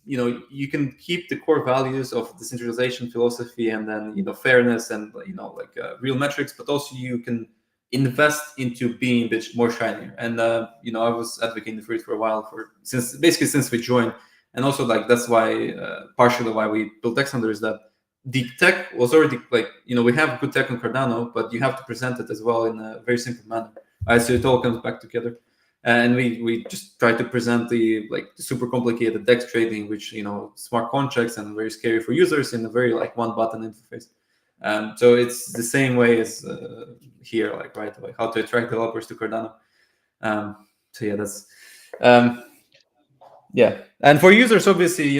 S2: you can keep the core values of decentralization philosophy, and then fairness, and like real metrics, but also you can invest into being a bit more shinier. And I was advocating for it for a while, since we joined. And also, like, that's why partially why we built Dexhunter is that the tech was already, like, we have good tech on Cardano, but you have to present it as well in a very simple manner, right? So it all comes back together. And we just try to present the super complicated DEX trading, which smart contracts and very scary for users, in a very like one button interface. So it's the same way as here, like, right, like how to attract developers to Cardano. So yeah, that's yeah. And for users, obviously,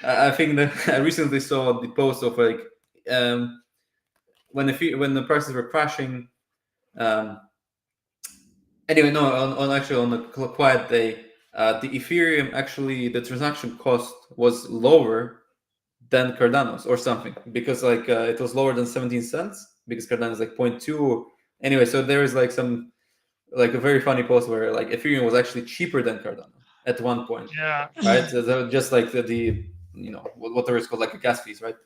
S2: I think that I recently saw the post of like when the prices were crashing. Anyway, no, on a quiet day, the Ethereum, actually, the transaction cost was lower than Cardano's or something, because like it was lower than 17 cents, because Cardano is like 0.2. Anyway, so there is like some like a very funny post where like Ethereum was actually cheaper than Cardano at one point.
S1: Yeah.
S2: Right. So just like the whatever it's called, like a gas fees, right?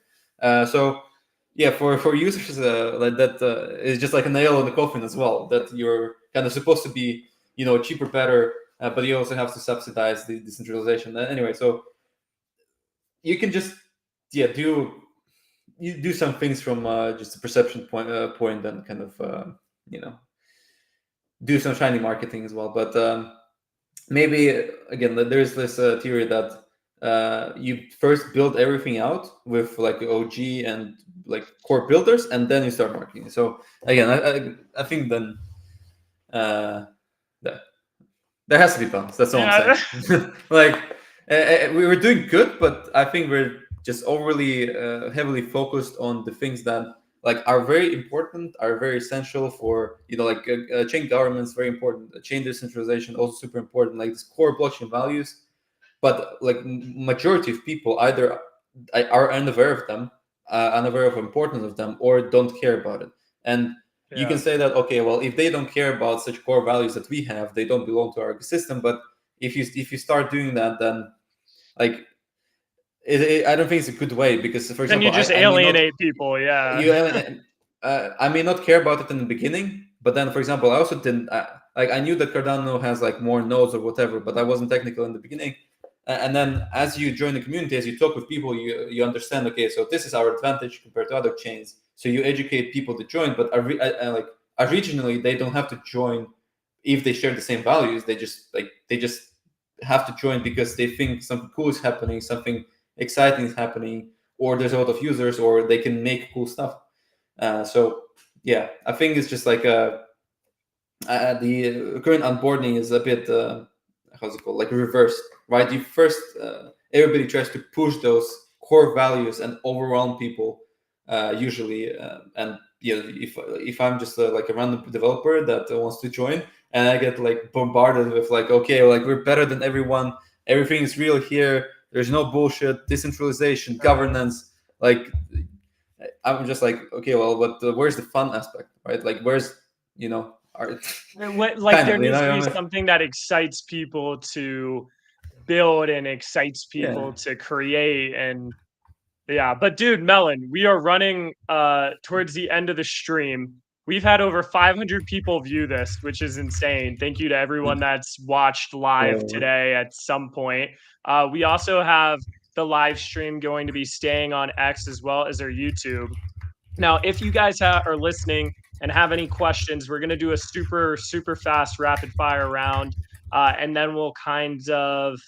S2: So yeah, for users, like that is just like a nail in the coffin as well. That you're kind of supposed to be, cheaper, better, but you also have to subsidize the decentralization. Anyway, so you can just do some things from just a perception point, and kind of do some shiny marketing as well. But maybe again, there's this theory that you first build everything out with like OG and like core builders, and then you start marketing. So again, I think then there has to be balance. That's all I'm saying. Like we were doing good, but I think we're just overly heavily focused on the things that like are very important, are very essential for like chain governance, very important. Chain decentralization also super important. Like this core blockchain values, but like majority of people either are unaware of them, unaware of the importance of them, or don't care about it. And you can say that, okay, well, if they don't care about such core values that we have, they don't belong to our ecosystem. But if you start doing that, then like I don't think it's a good way, because for example,
S1: then you just alienate people. Yeah.
S2: I may not care about it in the beginning, but then, for example, I also didn't like, I knew that Cardano has like more nodes or whatever, but I wasn't technical in the beginning. And then as you join the community, as you talk with people, you understand, okay, so this is our advantage compared to other chains. So you educate people to join, but like originally they don't have to join if they share the same values. They just have to join because they think something cool is happening, something exciting is happening, or there's a lot of users, or they can make cool stuff. So yeah, I think it's just like the current onboarding is a bit how's it called, like reversed, right? You first everybody tries to push those core values and overwhelm people usually, and if I'm just like a random developer that wants to join, and I get like bombarded with like, okay, like we're better than everyone, everything is real here, there's no bullshit, decentralization, governance, like I'm just like, okay, well, but where's the fun aspect, right? Like where's art?
S1: Like there needs to be something that excites people to build and excites people to create. And yeah, but dude, Melon, we are running towards the end of the stream. We've had over 500 people view this, which is insane. Thank you to everyone that's watched live today at some point. We also have the live stream going to be staying on X as well as our YouTube. Now, if you guys are listening and have any questions, we're going to do a super, super fast rapid fire round, and then we'll kind of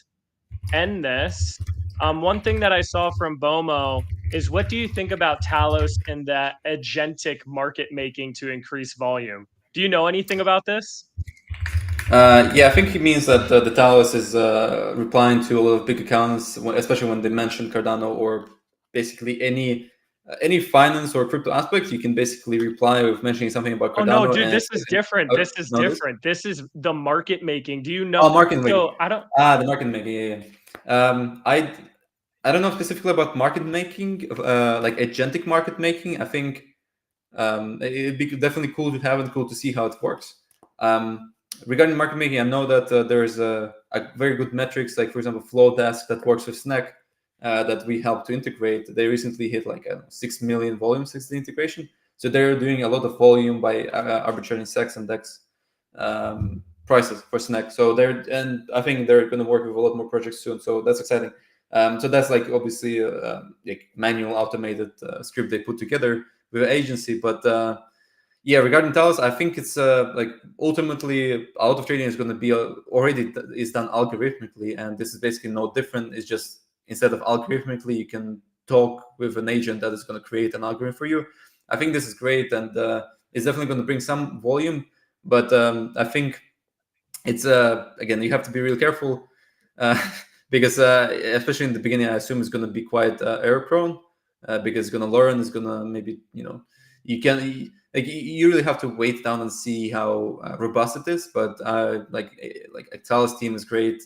S1: end this. One thing that I saw from Bomo is, what do you think about Talos and the agentic market making to increase volume? Do you know anything about this?
S2: Yeah, I think he means that the Talos is replying to a lot of big accounts, especially when they mention Cardano or basically any finance or crypto aspect. You can basically reply with mentioning something about Cardano.
S1: Oh no, dude, this is different. This is different. This is the market making. Do you know?
S2: Oh, market making.
S1: So I don't.
S2: The market making. Yeah. I don't know specifically about market making, like agentic market making. I think it'd be definitely cool to have and cool to see how it works. regarding market making, I know that there's a very good metrics, like for example, Flowdesk that works with Snack, that we help to integrate. They recently hit like 6 million volume since the integration. So they're doing a lot of volume by arbitraging SEX and DEX prices for Snack. So and I think they're going to work with a lot more projects soon. So that's exciting. So that's like obviously like manual automated script they put together with an agency, but yeah, regarding Talos, I think it's like ultimately a lot of trading is going to be already is done algorithmically, and this is basically no different. It's just instead of algorithmically, you can talk with an agent that is going to create an algorithm for you. I think this is great, and it's definitely going to bring some volume. But I think it's again, you have to be real careful because especially in the beginning, I assume it's going to be quite error prone because it's going to learn. It's going to maybe you can like you really have to wait down and see how robust it is. But like Talos team is great.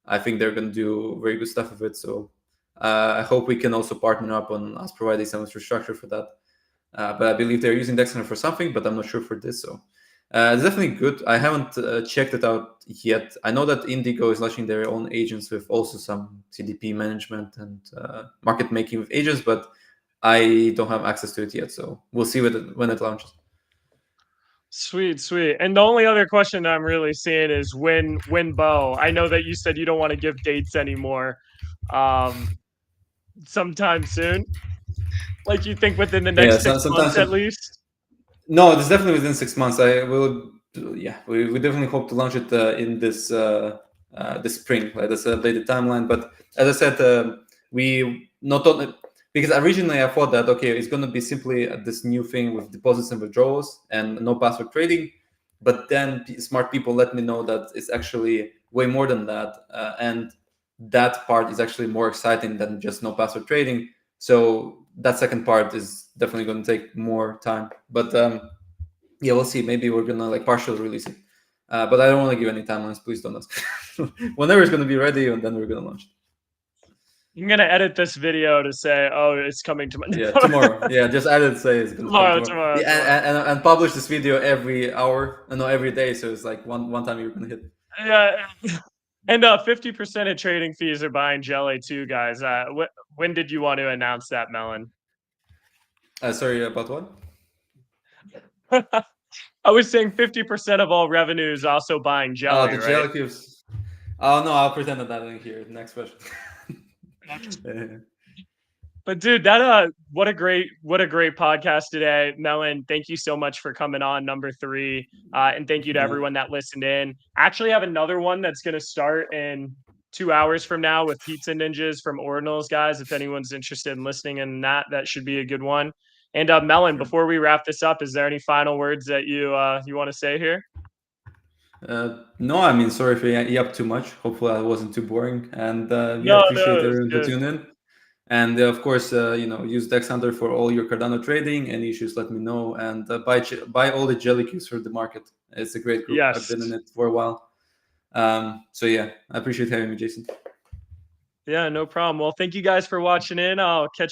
S2: I think they're going to do very good stuff with it. So I hope we can also partner up on us providing some infrastructure for that. But I believe they're using Dexhunter for something, but I'm not sure for this. So it's definitely good. I haven't checked it out yet. I know that Indigo is launching their own agents with also some CDP management and market making with agents, but I don't have access to it yet. So we'll see when it launches.
S1: Sweet, sweet. And the only other question I'm really seeing is when Bo. I know that you said you don't want to give dates anymore. Sometime soon. Like you think within the
S2: Yeah,
S1: next 6 months at least?
S2: no, it's definitely within 6 months. I will. Yeah, we definitely hope to launch it in this this spring. Like that's a updated timeline. But as I said, we not only because originally I thought that okay, it's going to be simply this new thing with deposits and withdrawals and no password trading. But then smart people let me know that it's actually way more than that, and that part is actually more exciting than just no password trading. So that second part is definitely going to take more time. But yeah, we'll see. Maybe we're gonna like partially release it. But I don't want to give any timelines. Please don't ask. Whenever it's gonna be ready, and then we're gonna launch it.
S1: I'm gonna edit this video to say, "Oh, it's coming to my."
S2: Yeah, tomorrow. Yeah, just add it. Say it's gonna come
S1: tomorrow,
S2: tomorrow.
S1: tomorrow,
S2: Yeah,
S1: tomorrow.
S2: and publish this video every hour. No, every day. So it's like one time you're gonna hit.
S1: Yeah, and 50% of trading fees are buying Jelly too, guys. When did you want to announce that, Melon?
S2: Sorry about what?
S1: I was saying 50% of all revenue is also buying Jelly,
S2: The
S1: right?
S2: jelly cubes. Oh no, I'll pretend that I didn't hear it. Next question.
S1: But dude, what a great podcast today, Melon. Thank you so much for coming on number 3, and thank you to
S2: Yeah.
S1: everyone that listened in. I actually have another one that's going to start in 2 hours from now with Pizza Ninjas from Ordinals, guys. If anyone's interested in listening in that should be a good one. And Melon,
S2: Sure.
S1: before we wrap this up, is there any final words that you want to say here?
S2: No, I mean, sorry if I yapped too much. Hopefully, I wasn't too boring. And yeah,
S1: No,
S2: appreciate
S1: it was
S2: everyone who
S1: good.
S2: tuned in. And of course, use Dexhunter for all your Cardano trading. Any issues, let me know. And buy all the jelly cubes for the market. It's a great group. I've
S1: Yes.
S2: been in it for a while. So yeah, I appreciate having me, Jason.
S1: Yeah, no problem. Well, thank you guys for watching in. I'll catch